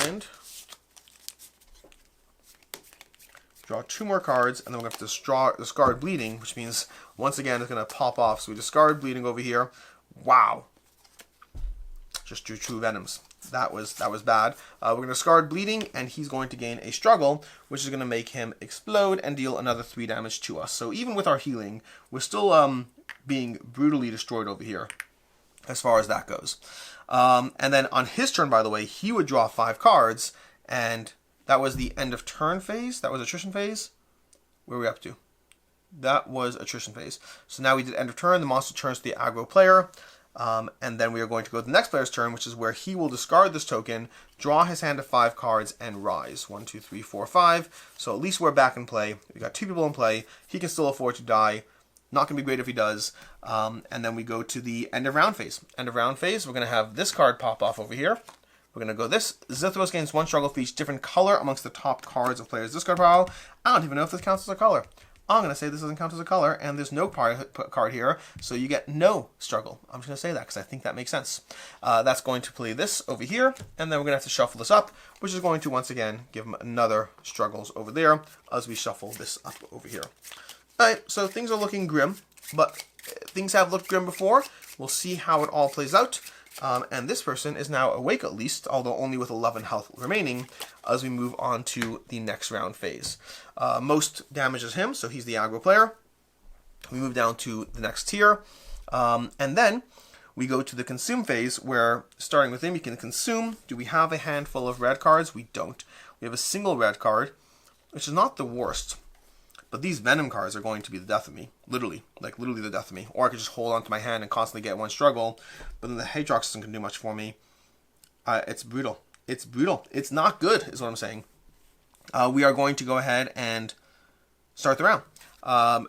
And draw 2 more cards. And then we're going to have to discard bleeding, which means once again, it's going to pop off. So we discard bleeding over here. Wow. Just drew 2 venoms. That was bad. We're going to discard bleeding, and he's going to gain a struggle, which is going to make him explode and deal another 3 damage to us. So even with our healing, we're still being brutally destroyed over here, as far as that goes. And then on his turn, by the way, he would draw 5 cards, and that was the end of turn phase. That was attrition phase. Where are we up to? That was attrition phase. So now we did end of turn. The monster turns to the aggro player. And then we are going to go to the next player's turn, which is where he will discard this token, draw his hand of 5 cards, and rise. 1, 2, 3, 4, 5. So at least we're back in play. We got 2 people in play. He can still afford to die. Not going to be great if he does. And then we go to the end of round phase. End of round phase, we're going to have this card pop off over here. We're going to go this. Xitheros gains 1 struggle for each different color amongst the top cards of players' discard pile. I don't even know if this counts as a color. I'm going to say this doesn't count as a color, and there's no card here, so you get no struggle. I'm just going to say that because I think that makes sense. That's going to play this over here, and then we're going to have to shuffle this up, which is going to, once again, give him another struggles over there as we shuffle this up over here. All right, so things are looking grim, but things have looked grim before. We'll see how it all plays out. And this person is now awake at least, although only with 11 health remaining, as we move on to the next round phase. Most damages him, so he's the aggro player. We move down to the next tier, and then we go to the consume phase, where starting with him, you can consume. Do we have a handful of red cards? We don't. We have a single red card, which is not the worst. But these Venom cards are going to be the death of me. Literally. Like, literally the death of me. Or I could just hold on to my hand and constantly get 1 struggle. But then the Xitheros isn't going to do much for me. It's brutal. It's brutal. It's not good, is what I'm saying. We are going to go ahead and start the round.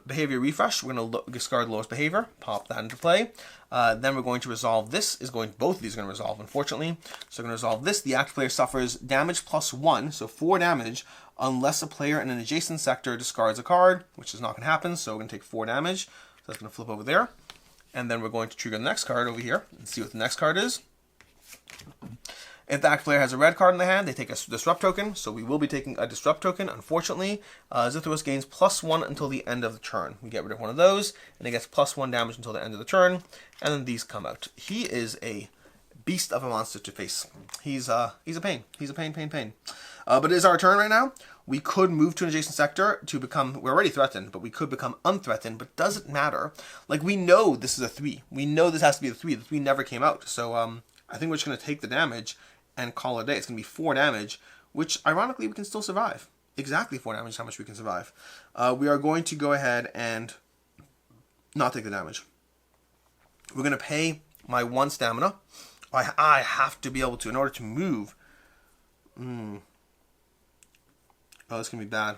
Behavior refresh. We're going to discard lowest behavior. Pop that into play. Then we're going to resolve this. Both of these are going to resolve, unfortunately. So we're going to resolve this. The active player suffers damage plus 1. So 4 damage. Unless a player in an adjacent sector discards a card, which is not going to happen, so we're going to take 4 damage. So that's going to flip over there. And then we're going to trigger the next card over here and see what the next card is. If the active player has a red card in the hand, they take a disrupt token. So we will be taking a disrupt token. Unfortunately, Xitheros gains +1 until the end of the turn. We get rid of one of those, and it gets +1 damage until the end of the turn. And then these come out. He is a beast of a monster to face. He's a pain. He's a pain. But it is our turn right now. We could move to an adjacent sector to become, we're already threatened, but we could become unthreatened, but does it matter? Like, we know this is a 3. We know this has to be a 3. The 3 never came out. So I think we're just going to take the damage and call it a day. It's going to be 4 damage, which ironically we can still survive. Exactly 4 damage is how much we can survive. We are going to go ahead and not take the damage. We're going to pay my 1 stamina. I have to be able to, in order to move. Oh, this is going to be bad.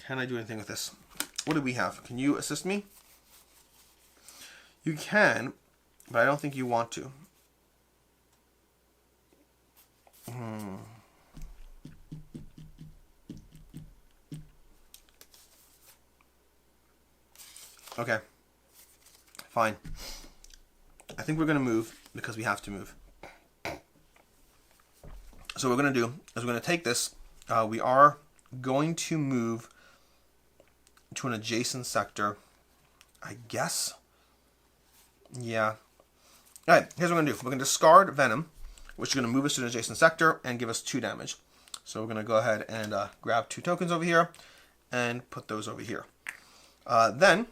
Can I do anything with this? What do we have? Can you assist me? You can, but I don't think you want to. Okay. Fine. I think we're going to move because we have to move. So what we're going to do is we're going to take this. We are going to move to an adjacent sector, I guess. Yeah. All right, here's what we're going to do. We're going to discard Venom, which is going to move us to an adjacent sector and give us 2 damage. So we're going to go ahead and grab 2 tokens over here and put those over here. Then,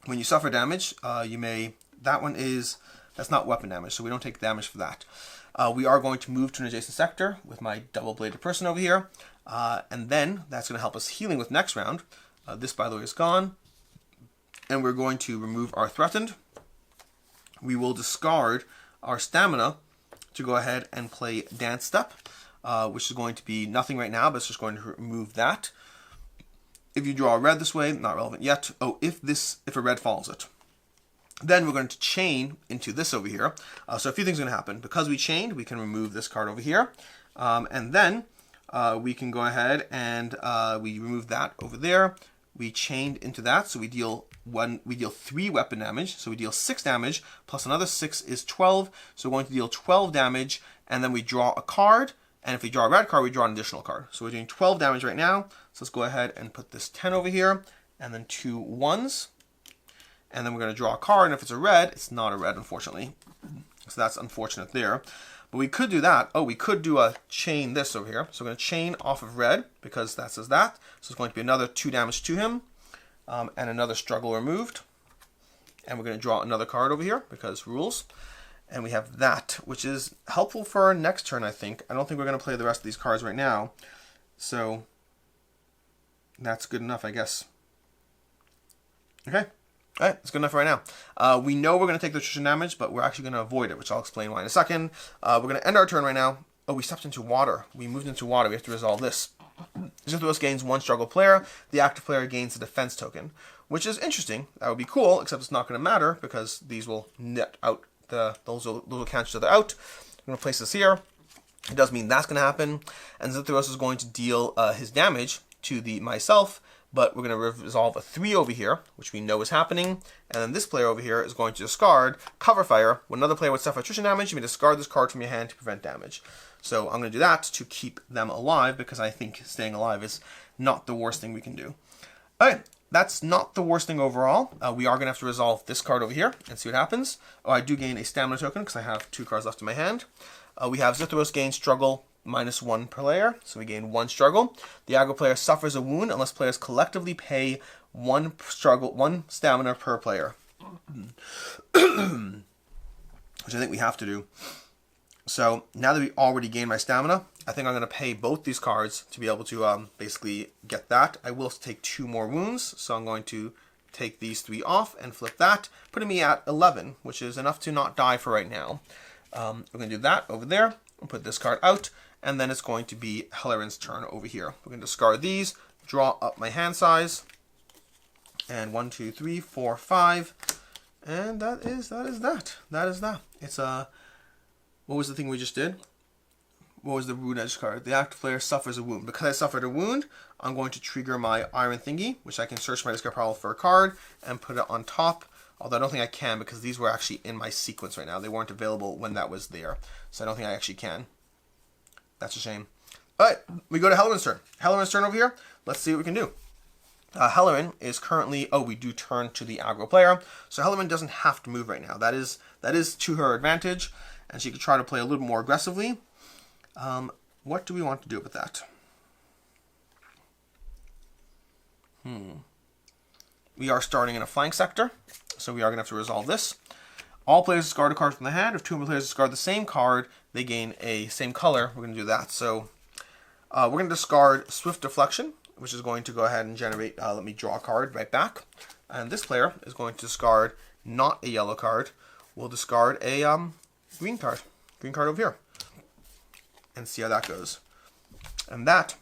when you suffer damage, you may... That's not weapon damage, so we don't take damage for that. We are going to move to an adjacent sector with my double-bladed person over here. And then that's going to help us healing with next round. This, by the way, is gone. And we're going to remove our threatened. We will discard our stamina to go ahead and play Dance Step, which is going to be nothing right now, but it's just going to remove that. If you draw a red this way, not relevant yet. Oh, if a red follows it. Then we're going to chain into this over here. So a few things are going to happen. Because we chained, we can remove this card over here. And then we can go ahead and we remove that over there. We chained into that, so we deal 3 weapon damage. So we deal 6 damage, plus another 6 is 12. So we're going to deal 12 damage, and then we draw a card, And if we draw a red card, we draw an additional card. So we're doing 12 damage right now. So let's go ahead and put this 10 over here, and then 2 1s. And then we're going to draw a card, and if it's a red, it's not a red, unfortunately. So that's unfortunate there. But we could do that. Oh, we could do a chain this over here. So we're going to chain off of red, because that says that. So it's going to be another 2 damage to him, and another struggle removed. And we're going to draw another card over here, because rules. And we have that, which is helpful for our next turn, I think. I don't think we're going to play the rest of these cards right now. So that's good enough, I guess. Okay. All right, it's good enough for right now. We know we're going to take the attrition damage, but we're actually going to avoid it, which I'll explain why in a second. We're going to end our turn right now. Oh, we stepped into water. We moved into water. We have to resolve this. Xitheros gains 1 struggle player. The active player gains a defense token, which is interesting. That would be cool, except it's not going to matter because these will net out. Those will cancel each other out. I'm going to place this here. It does mean that's going to happen. And Xitheros is going to deal his damage to myself, but we're going to resolve a 3 over here, which we know is happening. And then this player over here is going to discard cover fire. When another player would suffer attrition damage, you may discard this card from your hand to prevent damage. So I'm going to do that to keep them alive, because I think staying alive is not the worst thing we can do. All right. That's not the worst thing overall. We are going to have to resolve this card over here and see what happens. Oh, I do gain a stamina token because I have 2 cards left in my hand. We have Xitheros gain struggle -1 per player, so we gain 1 struggle. The aggro player suffers a wound unless players collectively pay 1 stamina per player, which I think we have to do. So now that we already gained my stamina, I think I'm going to pay both these cards to be able to basically get that. I will take 2 more wounds, so I'm going to take these 3 off and flip that, putting me at 11, which is enough to not die for right now. We're going to do that over there, and put this card out, and then it's going to be Helarin's turn over here. We're going to discard these, draw up my hand size, and 1, 2, 3, 4, 5, and that is that. It's a... What was the thing we just did? What was the wound edge card? The active player suffers a wound. Because I suffered a wound, I'm going to trigger my iron thingy, which I can search my discard pile for a card and put it on top. Although I don't think I can, because these were actually in my sequence right now. They weren't available when that was there. So I don't think I actually can. That's a shame. Alright, we go to Helarin's turn. Helarin's turn over here. Let's see what we can do. Helarin is currently... Oh, we do turn to the aggro player. So Helarin doesn't have to move right now. That is to her advantage. And she could try to play a little more aggressively. What do we want to do with that? We are starting in a flank sector, so we are going to have to resolve this. All players discard a card from the hand. If 2 players discard the same card, they gain a same color. We're going to do that. So we're going to discard Swift Deflection, which is going to go ahead and generate... let me draw a card right back. And this player is going to discard not a yellow card. We'll discard a... green card over here, and see how that goes. And that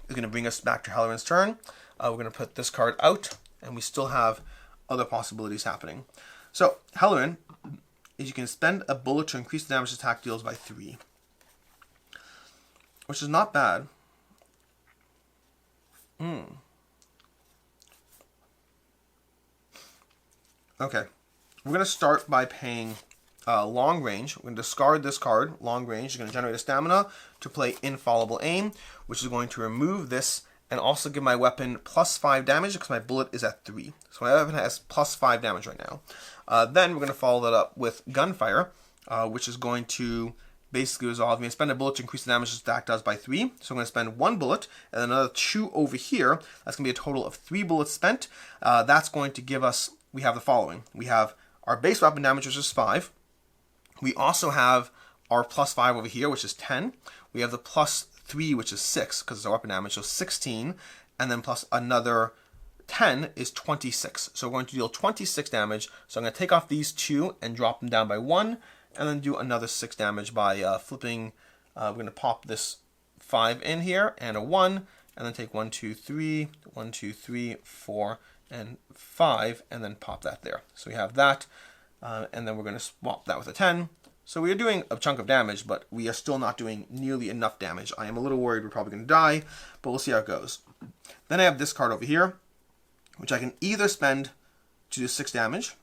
is going to bring us back to Helarin's turn. We're going to put this card out, and we still have other possibilities happening. So Helarin, is you can spend a bullet to increase the damage attack deals by 3, which is not bad. Okay, we're going to start by paying long range. We're going to discard this card. Long range is going to generate a stamina to play Infallible Aim, which is going to remove this and also give my weapon +5 damage because my bullet is at 3. So my weapon has +5 damage right now. Then we're going to follow that up with Gunfire, which is going to basically resolve. I'm going to spend a bullet to increase the damage the stack does by 3. So I'm going to spend 1 bullet and then another 2 over here. That's going to be a total of 3 bullets spent. That's going to give us, we have the following. We have our base weapon damage, which is 5. We also have our +5 over here, which is 10. We have the +3, which is 6, because it's our weapon damage, so 16. And then plus another 10 is 26. So we're going to deal 26 damage. So I'm going to take off these 2 and drop them down by 1. And then do another 6 damage by flipping. We're going to pop this 5 in here and a 1. And then take 1, 2, 3, 1, 2, 3, 4, and 5. And then pop that there. So we have that. And then we're going to swap that with a 10. So we are doing a chunk of damage, but we are still not doing nearly enough damage. I am a little worried we're probably going to die, but we'll see how it goes. Then I have this card over here, which I can either spend to do 6 damage,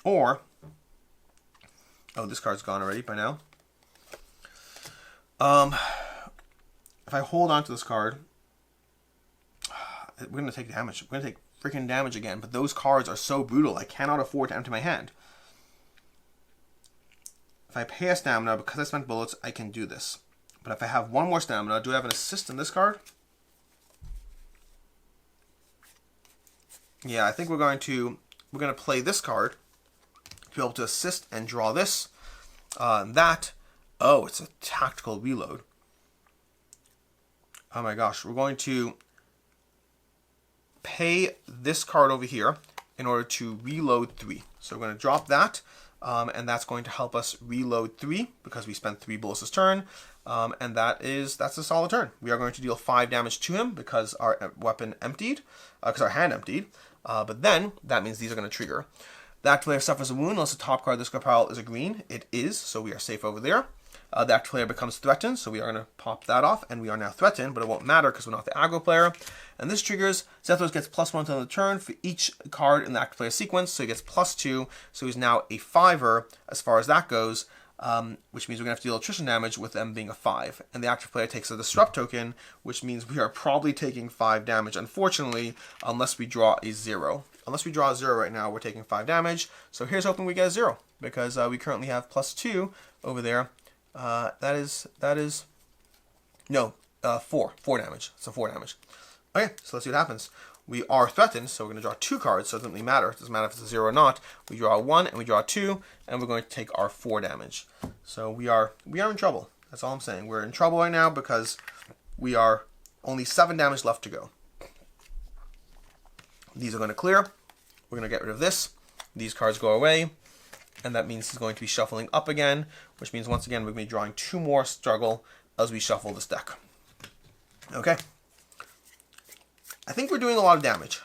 or... Oh, this card's gone already by now. If I hold on to this card, we're going to take damage. We're going to take freaking damage again. But those cards are so brutal. I cannot afford to empty my hand. If I pay a stamina, because I spent bullets, I can do this. But if I have one more stamina, do I have an assist in this card? Yeah, I think we're going to play this card to be able to assist and draw this. Oh, it's a tactical reload. Oh my gosh, we're going to pay this card over here in order to reload 3. So we're going to drop that, and that's going to help us reload 3 because we spent 3 bullets this turn, and that's a solid turn. We are going to deal 5 damage to him because our weapon emptied, because our hand emptied, but then that means these are going to trigger. The active player suffers a wound unless the top card of this card pile is a green. It is, so we are safe over there. The active player becomes threatened, so we are going to pop that off, and we are now threatened, but it won't matter because we're not the aggro player. And this triggers, Xitheros gets +1 on the turn for each card in the active player sequence, so he gets +2, so he's now a 5er as far as that goes, which means we're going to have to deal attrition damage with them being a 5. And the active player takes a disrupt token, which means we are probably taking 5 damage, unfortunately, unless we draw a 0. Unless we draw a 0 right now, we're taking 5 damage, so here's hoping we get a 0, because we currently have +2 over there. That is no 4 damage. So 4 damage. Okay, so let's see what happens. We are threatened, so we're going to draw 2 cards. So it doesn't really matter. It doesn't matter if it's a 0 or not. We draw a 1 and we draw a 2, and we're going to take our 4 damage. So we are in trouble. That's all I'm saying. We're in trouble right now because we are only 7 damage left to go. These are going to clear. We're going to get rid of this. These cards go away. And that means he's going to be shuffling up again, which means once again we're going to be drawing 2 more struggle as we shuffle this deck. Okay. I think we're doing a lot of damage.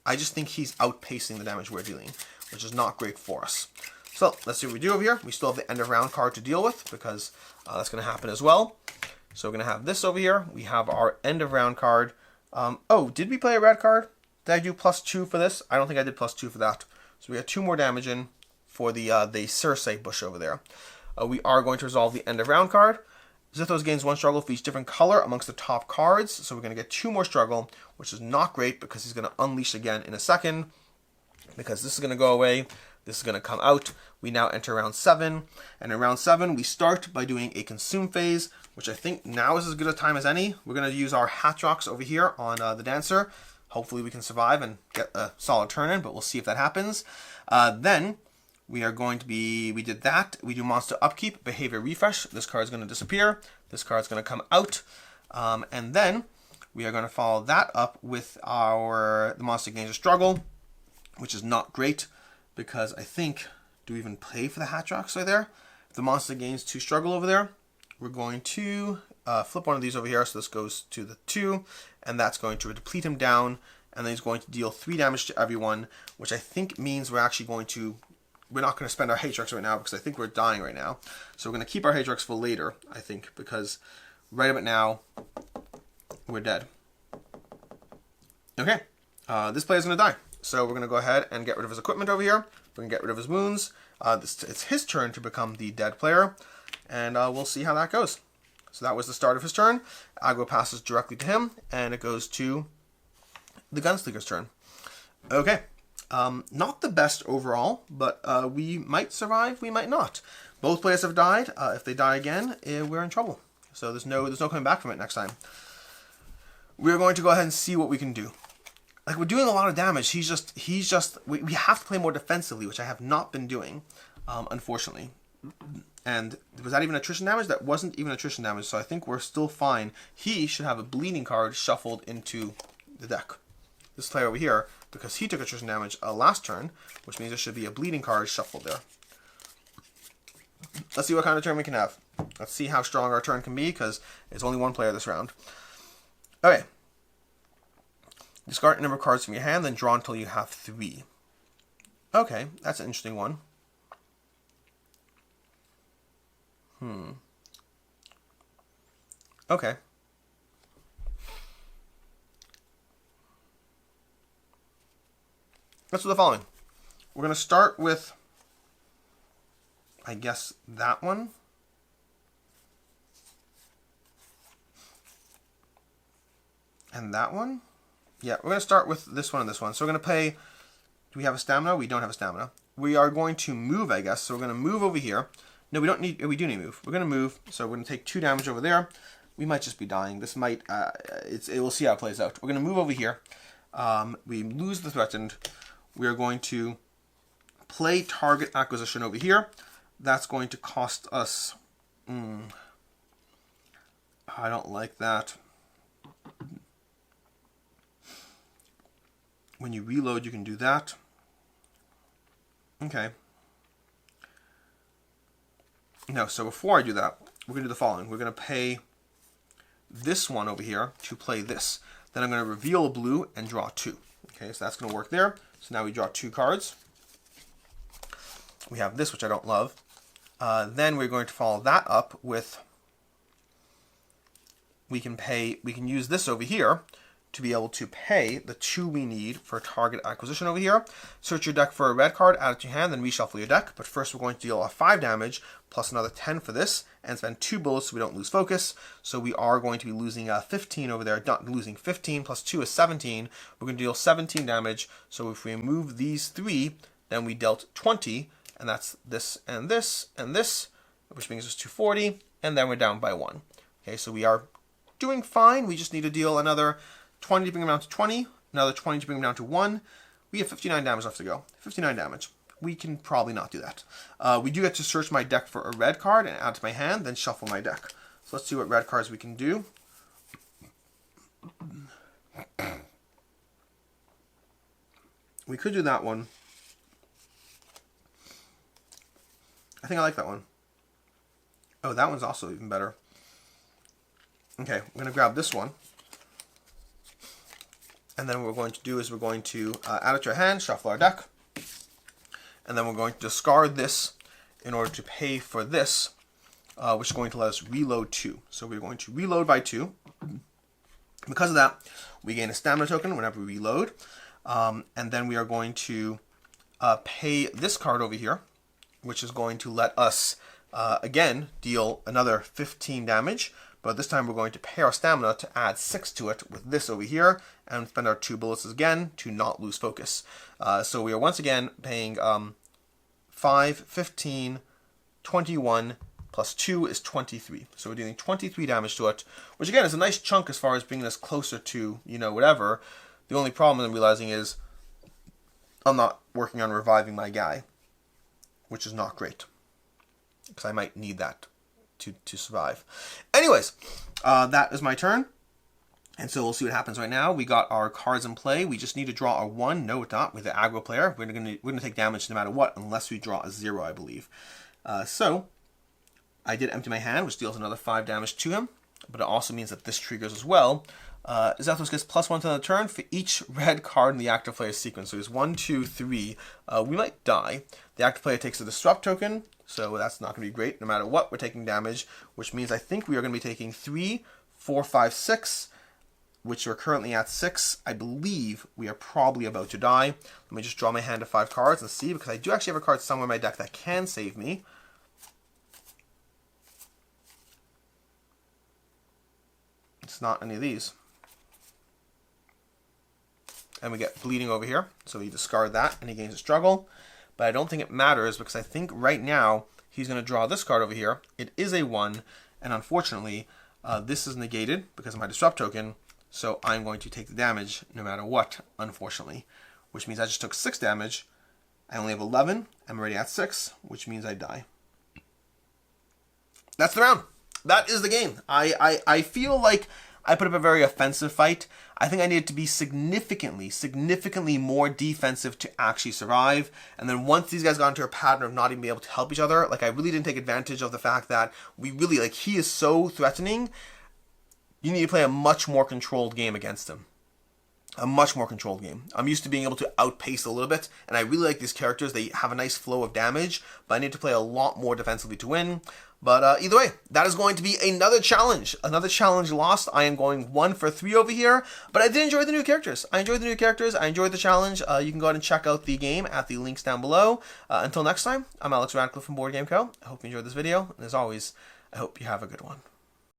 I just think he's outpacing the damage we're dealing, which is not great for us. So let's see what we do over here. We still have the end of round card to deal with because that's going to happen as well. So we're going to have this over here. We have our end of round card. Oh, did we play a red card? Did I do +2 for this? I don't think I did +2 for that. So we got 2 more damage in for the Circe bush over there. We are going to resolve the end of round card. Xitheros gains 1 struggle for each different color amongst the top cards, so we're going to get 2 more struggle, which is not great because he's going to unleash again in a second, because this is going to go away, this is going to come out. We now enter round 7, and in round 7 we start by doing a consume phase, which I think now is as good a time as any. We're going to use our Hatrox over here on the Dancer. Hopefully we can survive and get a solid turn in, but we'll see if that happens. Then we are going to be, we did that. We do monster upkeep, behavior refresh. This card is going to disappear. This card is going to come out. And then we are going to follow that up with the monster gains a struggle, which is not great because I think, do we even play for the Hatrox right there? If the monster gains 2 struggle over there, we're going to flip one of these over here. So this goes to the 2, and that's going to deplete him down. And then he's going to deal 3 damage to everyone, which I think means we're actually going to, we're not going to spend our Hatrox right now because I think we're dying right now. So we're going to keep our Hatrox for later, I think, because right about now, we're dead. Okay, this player's going to die. So we're going to go ahead and get rid of his equipment over here. We're going to get rid of his wounds. It's his turn to become the dead player, and we'll see how that goes. So that was the start of his turn. Aggro passes directly to him, and it goes to the Gunslinger's turn. Okay. Not the best overall, but we might survive, we might not. Both players have died. If they die again, we're in trouble. So there's no coming back from it next time. We're going to go ahead and see what we can do. Like, we're doing a lot of damage. We have to play more defensively, which I have not been doing, unfortunately. And was that even attrition damage? That wasn't even attrition damage, so I think we're still fine. He should have a bleeding card shuffled into the deck. This player over here, because he took attrition damage last turn, which means there should be a bleeding card shuffled there. Let's see what kind of turn we can have. Let's see how strong our turn can be, because it's only 1 player this round. Okay. Discard a number of cards from your hand, then draw until you have 3. Okay, that's an interesting one. Okay. Let's do the following. We're going to start with, I guess, that one. And that one? Yeah, we're going to start with this one and this one. So we're going to pay... Do we have a stamina? We don't have a stamina. We are going to move, I guess. So we're going to move over here. No, we don't need... We do need to move. We're going to move. So we're going to take 2 damage over there. We might just be dying. This might... We'll see how it plays out. We're going to move over here. We lose the threatened. We are going to play target acquisition over here. That's going to cost us... I don't like that. When you reload, you can do that. Okay. No, so before I do that, we're going to do the following. We're going to pay this one over here to play this. Then I'm going to reveal a blue and draw 2. Okay, so that's going to work there. So now we draw 2 cards. We have this, which I don't love. Then we're going to follow that up with... We can use this over here to be able to pay the 2 we need for target acquisition over here. Search your deck for a red card, add it to your hand, then reshuffle your deck. But first we're going to deal a 5 damage plus another 10 for this and spend 2 bullets so we don't lose focus. So we are going to be losing 15 over there, not losing 15 plus 2 is 17. We're going to deal 17 damage. So if we remove these 3, then we dealt 20, and that's this and this and this, which brings us to 40, and then we're down by 1. Okay, so we are doing fine. We just need to deal another 20 to bring him down to 20, another 20 to bring him down to 1. We have 59 damage left to go. 59 damage. We can probably not do that. We do get to search my deck for a red card and add to my hand, then shuffle my deck. So let's see what red cards we can do. We could do that one. I think I like that one. Oh, that one's also even better. Okay, I'm going to grab this one. And then what we're going to do is we're going to add it to our hand, shuffle our deck. And then we're going to discard this in order to pay for this, which is going to let us reload 2. So we're going to reload by 2. Because of that, we gain a stamina token whenever we reload. And then we are going to pay this card over here, which is going to let us, again, deal another 15 damage. But this time we're going to pay our stamina to add 6 to it with this over here and spend our 2 bullets again to not lose focus. So we are once again paying 5, 15, 21, plus 2 is 23. So we're dealing 23 damage to it, which again is a nice chunk as far as bringing us closer to, whatever. The only problem I'm realizing is I'm not working on reviving my guy, which is not great, because I might need that to survive. Anyways, that is my turn. And so we'll see what happens right now. We got our cards in play. We just need to draw a 1. No, it's not. We're the aggro player. We're gonna take damage no matter what, unless we draw a 0, I believe. So I did empty my hand, which deals another 5 damage to him. But it also means that this triggers as well. Xitheros gets +1 to the turn for each red card in the active player's sequence. So he's 1, 2, 3. We might die. The active player takes a disrupt token. So that's not going to be great. No matter what, we're taking damage, which means I think we are going to be taking 3, 4, 5, 6, which we're currently at 6. I believe we are probably about to die. Let me just draw my hand of 5 cards and see, because I do actually have a card somewhere in my deck that can save me. It's not any of these. And we get bleeding over here, so we discard that, and he gains a struggle. But I don't think it matters, because I think right now he's going to draw this card over here. It is a 1, and unfortunately, this is negated because of my disrupt token, so I'm going to take the damage no matter what, unfortunately. Which means I just took 6 damage. I only have 11. I'm already at 6, which means I die. That's the round. That is the game. I feel like I put up a very offensive fight. I think I needed to be significantly more defensive to actually survive. And then once these guys got into a pattern of not even being able to help each other, like I really didn't take advantage of the fact that we really, like, he is so threatening. You need to play a much more controlled game against him. A much more controlled game. I'm used to being able to outpace a little bit, and I really like these characters. They have a nice flow of damage, but I need to play a lot more defensively to win. But either way, that is going to be another challenge. Another challenge lost. I am going 1 for 3 over here, but I did enjoy the new characters. I enjoyed the challenge. You can go ahead and check out the game at the links down below. Until next time, I'm Alex Radcliffe from Board Game Co. I hope you enjoyed this video, and as always, I hope you have a good one.